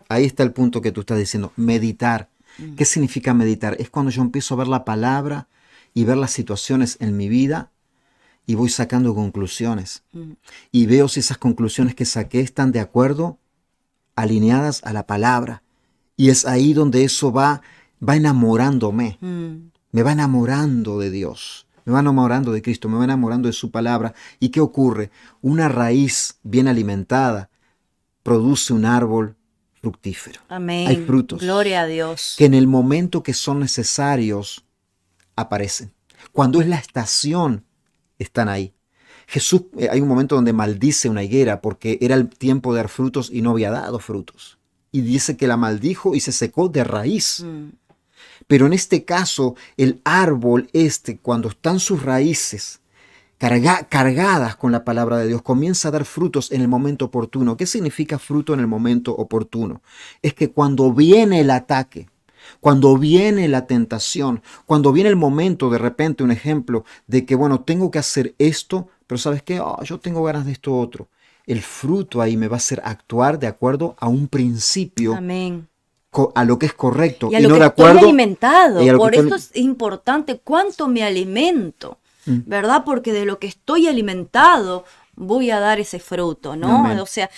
Ahí está el punto que tú estás diciendo. Meditar. ¿Qué significa meditar? Es cuando yo empiezo a ver la palabra y ver las situaciones en mi vida y voy sacando conclusiones. Y veo si esas conclusiones que saqué están de acuerdo, alineadas a la palabra. Y es ahí donde eso va enamorándome. Me va enamorando de Dios. Me va enamorando de Cristo, me va enamorando de su palabra. ¿Y qué ocurre? Una raíz bien alimentada produce un árbol fructífero. Amén. Hay frutos. Gloria a Dios. Que en el momento que son necesarios aparecen. Cuando es la estación, están ahí. Jesús, hay un momento donde maldice una higuera porque era el tiempo de dar frutos y no había dado frutos. Y dice que la maldijo y se secó de raíz. Pero en este caso, el árbol cuando están sus raíces cargadas con la palabra de Dios, comienza a dar frutos en el momento oportuno. ¿Qué significa fruto en el momento oportuno? Es que cuando viene el ataque, cuando viene la tentación, cuando viene el momento, de repente, un ejemplo de que, bueno, tengo que hacer esto, pero ¿sabes qué? Yo tengo ganas de esto otro. El fruto ahí me va a hacer actuar de acuerdo a un principio. Amén. A lo que es correcto y a lo no que de acuerdo estoy alimentado. Por estoy... eso es importante cuánto me alimento, ¿verdad? Porque de lo que estoy alimentado voy a dar ese fruto, ¿no? Amén. O sea,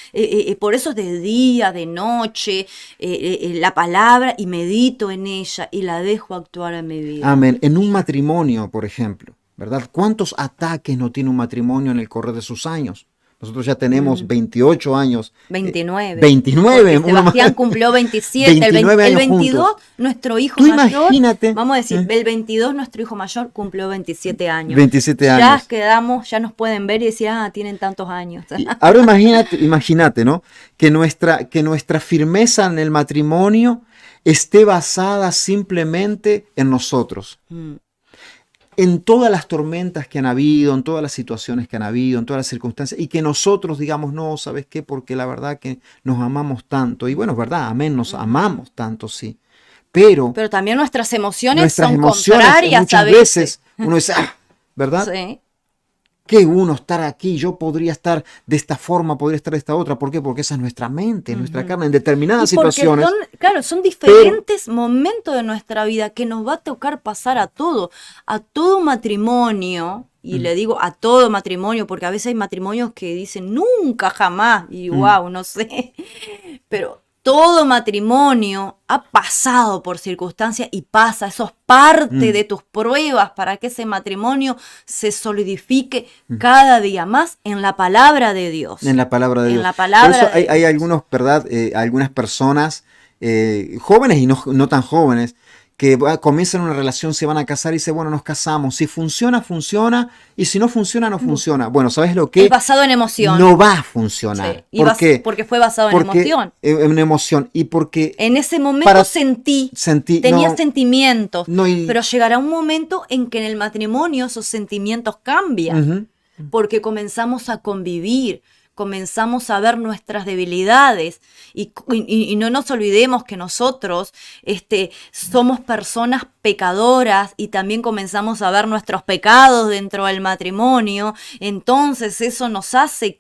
por eso es de día, de noche, la palabra y medito en ella y la dejo actuar en mi vida. Amén. En un matrimonio, por ejemplo, ¿verdad? ¿Cuántos ataques no tiene un matrimonio en el correr de sus años? Nosotros ya tenemos 28 años. 29. 29. Porque Sebastián cumplió 27. 29 el años 22, juntos. nuestro hijo Tú mayor. imagínate. Vamos a decir, el 22, nuestro hijo mayor cumplió 27 años. 27 Ya años. quedamos, ya nos pueden ver y decir, tienen tantos años. Y ahora imagínate, ¿no? Que nuestra firmeza en el matrimonio esté basada simplemente en nosotros. En todas las tormentas que han habido, en todas las situaciones que han habido, en todas las circunstancias, y que nosotros digamos, no, ¿sabes qué? Porque la verdad que nos amamos tanto. Y bueno, es verdad, amén, nos amamos tanto, sí. Pero también nuestras emociones son emociones, contrarias muchas a veces uno dice, ¿verdad? Sí. Que uno estar aquí, yo podría estar de esta forma, podría estar de esta otra. ¿Por qué? Porque esa es nuestra mente, nuestra carne, en determinadas situaciones. Son diferentes momentos de nuestra vida que nos va a tocar pasar a todo matrimonio, y le digo a todo matrimonio, porque a veces hay matrimonios que dicen nunca, jamás, y wow, no sé, pero todo matrimonio ha pasado por circunstancias y pasa, eso es parte de tus pruebas para que ese matrimonio se solidifique cada día más en la palabra de Dios. En la palabra de Dios. En la palabra por eso de hay Dios. algunos, ¿verdad? Algunas personas jóvenes y no tan jóvenes que comienzan una relación, se van a casar y dicen, bueno, nos casamos. Si funciona, funciona. Y si no funciona, no funciona. Bueno, ¿sabes lo que? Es basado en emoción. No va a funcionar. Sí. ¿Por qué? Porque fue basado en emoción. En emoción. Y porque en ese momento tenía sentimientos. Pero llegará un momento en que en el matrimonio esos sentimientos cambian. Porque comenzamos a convivir. Comenzamos a ver nuestras debilidades y no nos olvidemos que nosotros somos personas pecadoras y también comenzamos a ver nuestros pecados dentro del matrimonio. Entonces eso nos hace,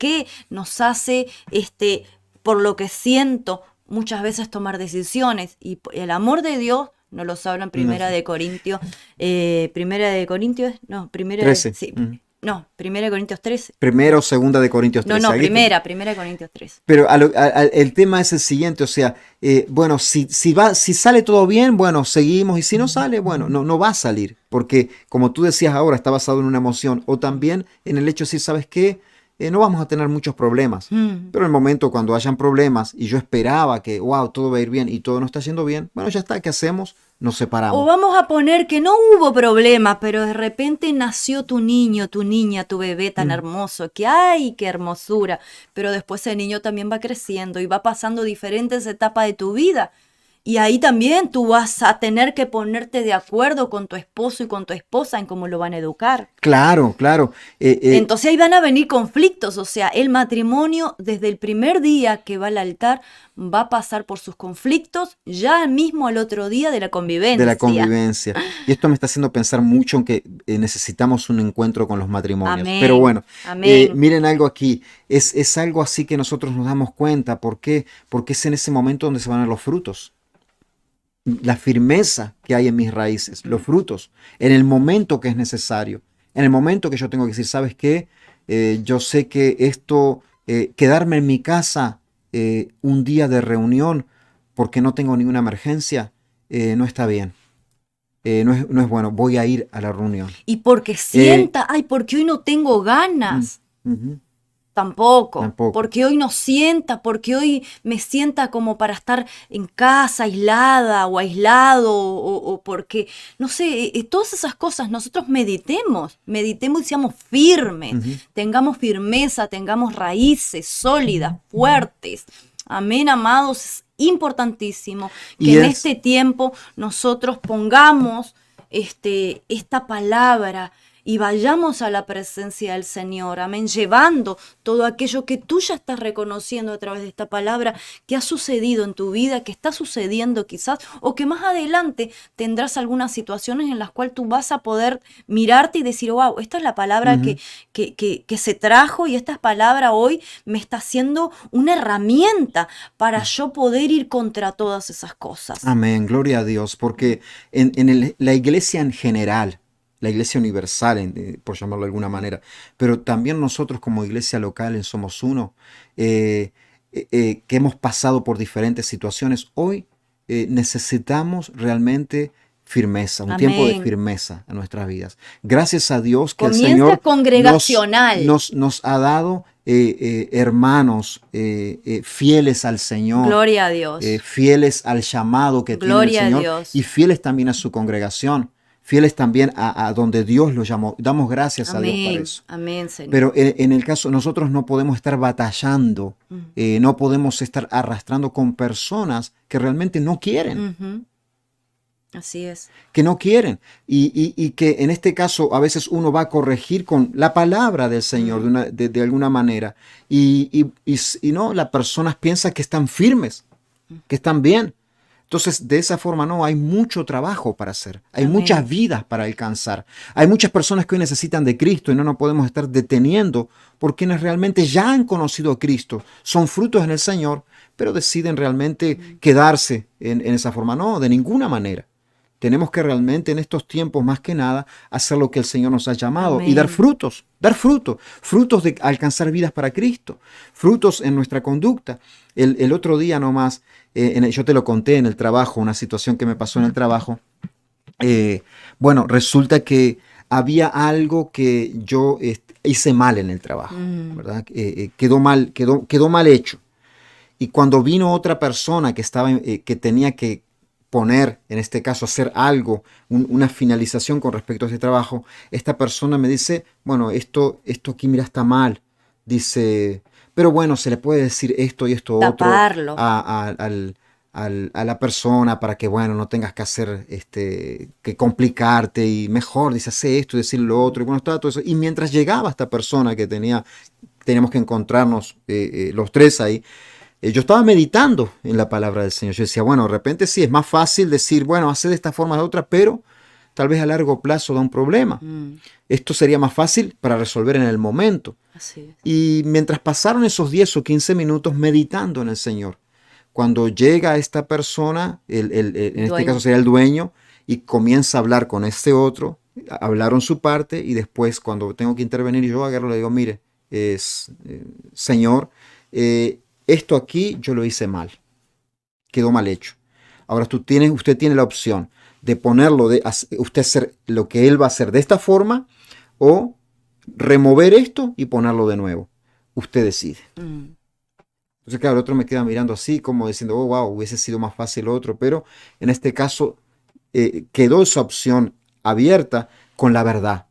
por lo que siento, muchas veces tomar decisiones, y el amor de Dios nos lo habla en Primera de Corintios, Primera de Corintios 13. Primera o Segunda de Corintios 13. Primera de Corintios 13. Pero el tema es el siguiente, o sea, bueno, si sale todo bien, bueno, seguimos, y si no sale, bueno, no va a salir, porque como tú decías ahora, está basado en una emoción, o también en el hecho de decir, ¿sabes qué? No vamos a tener muchos problemas, pero en el momento cuando hayan problemas, y yo esperaba que, wow, todo va a ir bien, y todo no está yendo bien, bueno, ya está, ¿qué hacemos? Nos separamos. O vamos a poner que no hubo problema, pero de repente nació tu niño, tu niña, tu bebé tan hermoso, que ¡ay, qué hermosura! Pero después el niño también va creciendo y va pasando diferentes etapas de tu vida. Y ahí también tú vas a tener que ponerte de acuerdo con tu esposo y con tu esposa en cómo lo van a educar. Claro. Entonces ahí van a venir conflictos, o sea, el matrimonio desde el primer día que va al altar va a pasar por sus conflictos ya mismo al otro día de la convivencia. Y esto me está haciendo pensar mucho en que necesitamos un encuentro con los matrimonios. Amén. Pero bueno, Amén. miren algo aquí, es algo así que nosotros nos damos cuenta. ¿Por qué? Porque es en ese momento donde se van a ver los frutos. La firmeza que hay en mis raíces, los frutos, en el momento que es necesario, en el momento que yo tengo que decir, ¿sabes qué? Yo sé que esto, quedarme en mi casa un día de reunión porque no tengo ninguna emergencia, no está bien. No es bueno, voy a ir a la reunión. Y porque sienta, porque hoy no tengo ganas. Tampoco, porque hoy no sienta, porque hoy me sienta como para estar en casa aislada o aislado, o porque, no sé, todas esas cosas nosotros meditemos y seamos firmes, tengamos firmeza, tengamos raíces sólidas, fuertes. Amén, amados, es importantísimo que en este tiempo nosotros pongamos esta palabra y vayamos a la presencia del Señor, amén, llevando todo aquello que tú ya estás reconociendo a través de esta palabra que ha sucedido en tu vida, que está sucediendo quizás, o que más adelante tendrás algunas situaciones en las cuales tú vas a poder mirarte y decir, wow, esta es la palabra que se trajo, y esta palabra hoy me está haciendo una herramienta para yo poder ir contra todas esas cosas. Amén, gloria a Dios, porque la iglesia en general, la iglesia universal, por llamarlo de alguna manera, pero también nosotros como iglesia local en Somos Uno, que hemos pasado por diferentes situaciones, hoy necesitamos realmente firmeza, un tiempo de firmeza en nuestras vidas. Gracias a Dios que el Señor congregacional. Nos ha dado hermanos fieles al Señor, Gloria a Dios. fieles al llamado que tiene el Gloria a Señor Dios. y fieles también a su congregación, fieles también a donde Dios los llamó. Damos gracias a Dios para Amén. eso. Amén, Señor. Pero en el caso, nosotros no podemos estar batallando, no podemos estar arrastrando con personas que realmente no quieren. Ujú. Así es. Que no quieren y que en este caso a veces uno va a corregir con la palabra del Señor de alguna manera y no, las personas piensan que están firmes, que están bien. Entonces, de esa forma, no, hay mucho trabajo para hacer, hay Amén. muchas vidas para alcanzar, hay muchas personas que hoy necesitan de Cristo y no nos podemos estar deteniendo por quienes realmente ya han conocido a Cristo, son frutos en el Señor, pero deciden realmente quedarse en esa forma. No, de ninguna manera. Tenemos que realmente en estos tiempos, más que nada, hacer lo que el Señor nos ha llamado y dar Amén. frutos de alcanzar vidas para Cristo, frutos en nuestra conducta. El otro día nomás, yo te lo conté en el trabajo, una situación que me pasó en el trabajo. Bueno, resulta que había algo que yo hice mal en el trabajo, ¿verdad? Quedó mal hecho. Y cuando vino otra persona que tenía que poner, en este caso, hacer algo, una finalización con respecto a ese trabajo, esta persona me dice, bueno, esto aquí mira está mal. Dice, pero bueno, se le puede decir esto y esto otro Taparlo. a la persona para que, bueno, no tengas que hacer, que complicarte y mejor, dice, hace esto y decir lo otro. Y bueno, estaba todo eso. Y mientras llegaba esta persona que teníamos que encontrarnos los tres ahí, yo estaba meditando en la palabra del Señor. Yo decía, bueno, de repente sí, es más fácil decir, bueno, hacer de esta forma o de otra, pero tal vez a largo plazo da un problema. Esto sería más fácil para resolver en el momento. Así es. Y mientras pasaron esos 10 o 15 minutos meditando en el Señor, cuando llega esta persona, en este Dueño. caso sería el dueño, y comienza a hablar con este otro, hablaron su parte, y después cuando tengo que intervenir yo agarro y le digo, mire, Señor, esto aquí yo lo hice mal, quedó mal hecho. Ahora usted tiene la opción de ponerlo, usted hacer lo que él va a hacer de esta forma o remover esto y ponerlo de nuevo. Usted decide. Entonces, claro, el otro me queda mirando así, como diciendo, oh, wow, hubiese sido más fácil lo otro, pero en este caso quedó esa opción abierta con la verdad.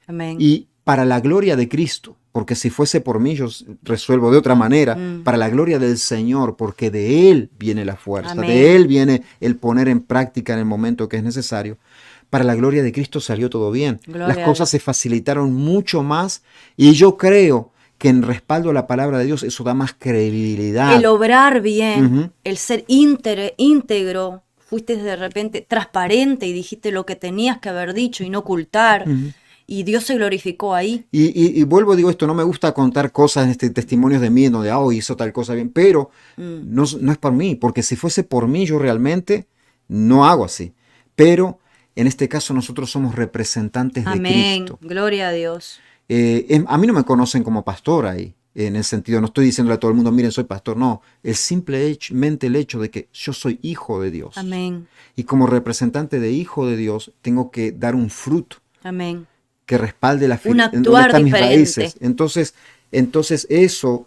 Amén. Y para la gloria de Cristo, porque si fuese por mí yo resuelvo de otra manera, para la gloria del Señor, porque de Él viene la fuerza, Amén. de Él viene el poner en práctica en el momento que es necesario. Para la gloria de Cristo salió todo bien. Gloria Las a cosas Dios. se facilitaron mucho más y yo creo que en respaldo a la palabra de Dios eso da más credibilidad. El obrar bien, Ujú. el ser íntegro, fuiste de repente transparente y dijiste lo que tenías que haber dicho y no ocultar. Y Dios se glorificó ahí. Y vuelvo, digo esto, no me gusta contar cosas, testimonios de mí, donde, hizo tal cosa bien, pero no es por mí, porque si fuese por mí, yo realmente no hago así. Pero en este caso nosotros somos representantes de Amén. Cristo. Gloria a Dios. A mí no me conocen como pastor ahí, en el sentido, no estoy diciéndole a todo el mundo, miren, soy pastor, no, simplemente el hecho de que yo soy hijo de Dios. Amén. Y como representante de hijo de Dios, tengo que dar un fruto Amén. que respalde la Un ¿dónde actuar están mis diferente. raíces? Entonces eso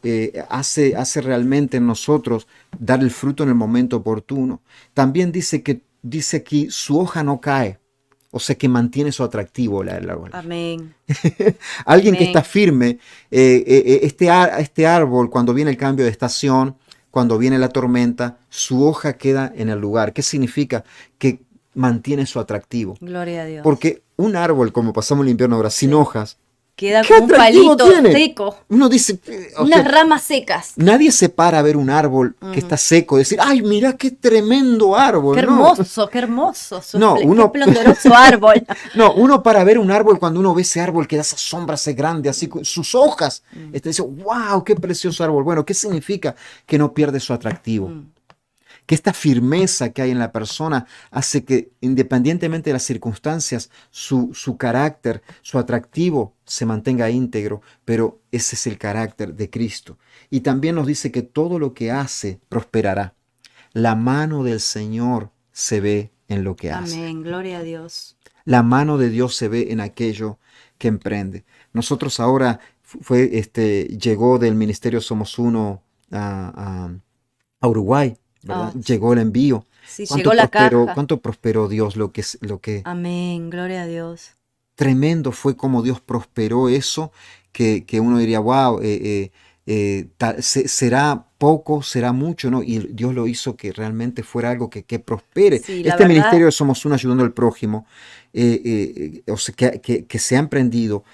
hace realmente en nosotros dar el fruto en el momento oportuno. También dice aquí, su hoja no cae, o sea que mantiene su atractivo el árbol. Amén. Alguien que Amén. está firme, este árbol cuando viene el cambio de estación, cuando viene la tormenta, su hoja queda en el lugar. ¿Qué significa? Que mantiene su atractivo. Gloria a Dios. Porque un árbol, como pasamos el invierno ahora, sin hojas, Queda ¿qué como un atractivo palito tiene? seco. Uno dice, Unas ramas secas. nadie se para a ver un árbol que está seco y decir, ay, mira qué tremendo árbol. Qué No. hermoso, qué hermoso. No, Qué uno- esplendoroso árbol. No, uno para ver un árbol, cuando uno ve ese árbol que da esa sombra, ese grande, así, sus hojas, dice, wow, qué precioso árbol. Bueno, ¿qué significa? Que no pierde su atractivo. Que esta firmeza que hay en la persona hace que, independientemente de las circunstancias, su carácter, su atractivo se mantenga íntegro, pero ese es el carácter de Cristo. Y también nos dice que todo lo que hace prosperará. La mano del Señor se ve en lo que hace. Amén. Gloria a Dios. La mano de Dios se ve en aquello que emprende. Nosotros ahora llegó del ministerio Somos Uno a Uruguay, ¿verdad? Ah, Llegó el envío. sí, llegó la caja. Cuánto prosperó Dios lo que Amén, gloria a Dios. tremendo fue como Dios prosperó eso, que uno diría, wow, será poco, será mucho, ¿no? Y Dios lo hizo que realmente fuera algo que prospere. Sí, la Este verdad. ministerio de Somos Uno ayudando al prójimo, o sea, que se ha emprendido,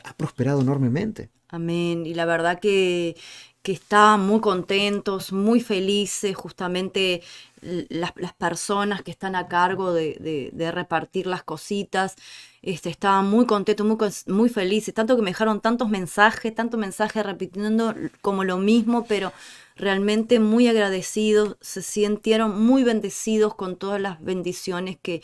ha prosperado enormemente. Amén. Y la verdad que estaban muy contentos, muy felices, justamente las personas que están a cargo de repartir las cositas, estaban muy contentos, muy felices, tanto que me dejaron tantos mensajes repitiendo como lo mismo, pero realmente muy agradecidos, se sintieron muy bendecidos con todas las bendiciones que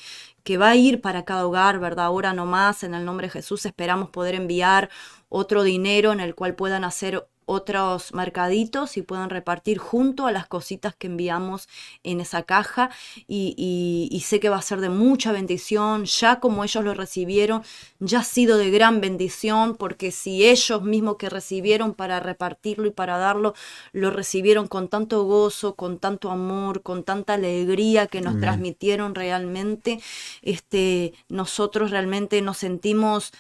va a ir para cada hogar, ¿verdad? Ahora nomás, en el nombre de Jesús, esperamos poder enviar otro dinero en el cual puedan hacer otros mercaditos y puedan repartir junto a las cositas que enviamos en esa caja y sé que va a ser de mucha bendición, ya como ellos lo recibieron, ya ha sido de gran bendición, porque si ellos mismos que recibieron para repartirlo y para darlo, lo recibieron con tanto gozo, con tanto amor, con tanta alegría que nos Amén. transmitieron realmente, nosotros realmente nos sentimos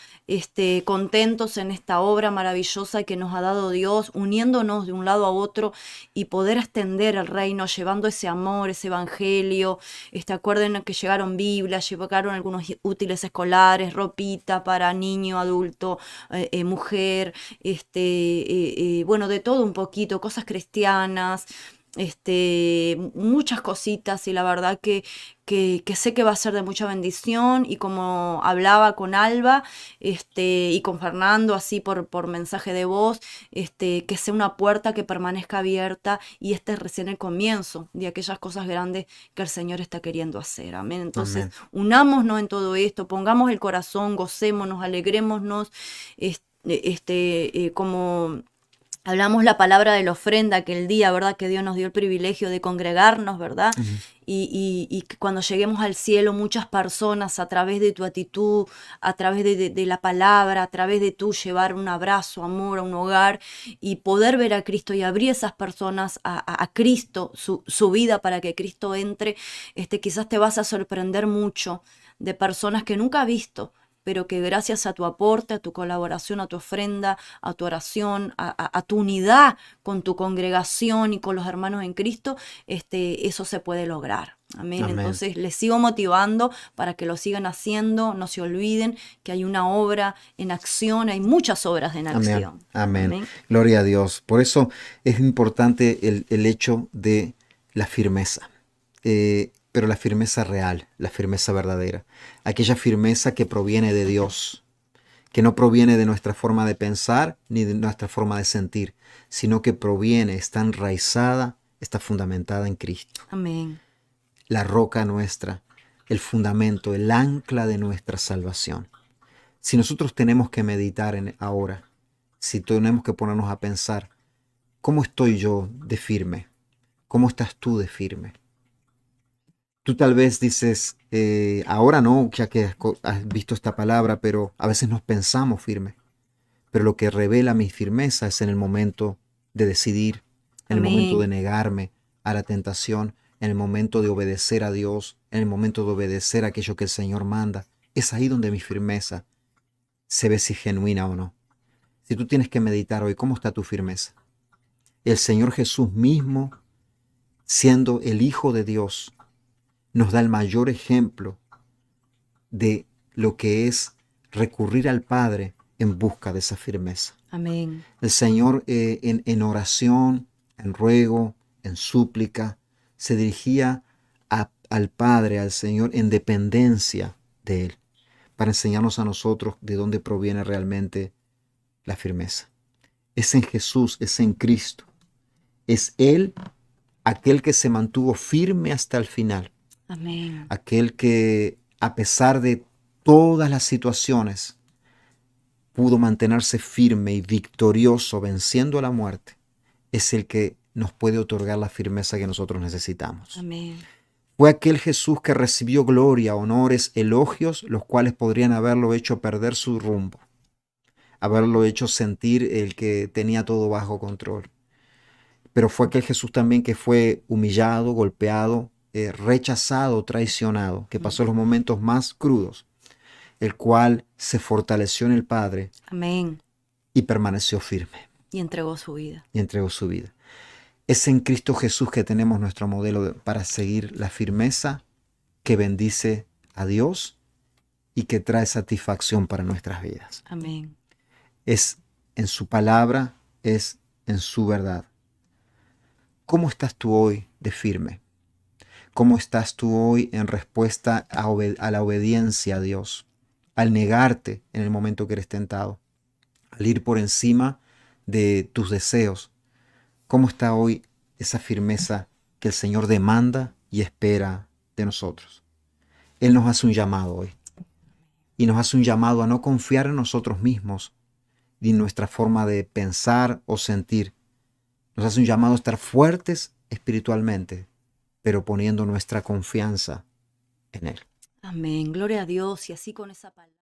contentos en esta obra maravillosa que nos ha dado Dios, uniéndonos de un lado a otro y poder extender el reino, llevando ese amor, ese evangelio. Acuerden que llegaron Biblias, llegaron algunos útiles escolares, ropita para niño, adulto, mujer, bueno, de todo un poquito, cosas cristianas, muchas cositas, y la verdad que sé que va a ser de mucha bendición, y como hablaba con Alba y con Fernando así por mensaje de voz, que sea una puerta que permanezca abierta, y este es recién el comienzo de aquellas cosas grandes que el Señor está queriendo hacer. Amén. Entonces, Amén. unámonos en todo esto, pongamos el corazón, gocémonos, alegrémonos, como hablamos la palabra de la ofrenda aquel día, ¿verdad? Que Dios nos dio el privilegio de congregarnos, ¿verdad? Ujú. Y que cuando lleguemos al cielo, muchas personas, a través de tu actitud, a través de la palabra, a través de tú llevar un abrazo, amor a un hogar, y poder ver a Cristo y abrir esas personas a Cristo, su vida, para que Cristo entre, quizás te vas a sorprender mucho de personas que nunca has visto, pero que gracias a tu aporte, a tu colaboración, a tu ofrenda, a tu oración, a tu unidad con tu congregación y con los hermanos en Cristo, eso se puede lograr. Amén. Amén. Entonces les sigo motivando para que lo sigan haciendo. No se olviden que hay una obra en acción, hay muchas obras en Amén. acción. Amén. Amén. Gloria a Dios. Por eso es importante el hecho de la firmeza. Pero la firmeza real, la firmeza verdadera. Aquella firmeza que proviene de Dios, que no proviene de nuestra forma de pensar ni de nuestra forma de sentir, sino que proviene, está enraizada, está fundamentada en Cristo. Amén. La roca nuestra, el fundamento, el ancla de nuestra salvación. Si nosotros tenemos que meditar ahora, si tenemos que ponernos a pensar, ¿cómo estoy yo de firme? ¿Cómo estás tú de firme? Tú tal vez dices, ahora no, ya que has visto esta palabra, pero a veces nos pensamos firme. Pero lo que revela mi firmeza es en el momento de decidir, en el momento de Amén. negarme a la tentación, en el momento de obedecer a Dios, en el momento de obedecer aquello que el Señor manda. Es ahí donde mi firmeza se ve si genuina o no. Si tú tienes que meditar hoy, ¿cómo está tu firmeza? El Señor Jesús mismo, siendo el Hijo de Dios, nos da el mayor ejemplo de lo que es recurrir al Padre en busca de esa firmeza. Amén. El Señor en oración, en ruego, en súplica, se dirigía al Padre, al Señor, en dependencia de Él, para enseñarnos a nosotros de dónde proviene realmente la firmeza. Es en Jesús, es en Cristo. Es Él aquel que se mantuvo firme hasta el final. Amén. Aquel que, a pesar de todas las situaciones, pudo mantenerse firme y victorioso venciendo a la muerte, es el que nos puede otorgar la firmeza que nosotros necesitamos. Amén. Fue aquel Jesús que recibió gloria, honores, elogios, los cuales podrían haberlo hecho perder su rumbo. haberlo hecho sentir el que tenía todo bajo control. Pero fue aquel Jesús también que fue humillado, golpeado, rechazado, traicionado, que pasó los momentos más crudos, el cual se fortaleció en el Padre Amén. y permaneció firme Y entregó su vida. y entregó su vida. Es en Cristo Jesús que tenemos nuestro modelo para seguir la firmeza que bendice a Dios y que trae satisfacción para nuestras vidas. Amén. Es en su palabra, es en su verdad. ¿Cómo estás tú hoy de firme? ¿Cómo estás tú hoy en respuesta a la obediencia a Dios? Al negarte en el momento que eres tentado, al ir por encima de tus deseos. ¿Cómo está hoy esa firmeza que el Señor demanda y espera de nosotros? Él nos hace un llamado hoy. Y nos hace un llamado a no confiar en nosotros mismos ni en nuestra forma de pensar o sentir. Nos hace un llamado a estar fuertes espiritualmente, pero poniendo nuestra confianza en Él. Amén. Gloria a Dios. Y así con esa palabra.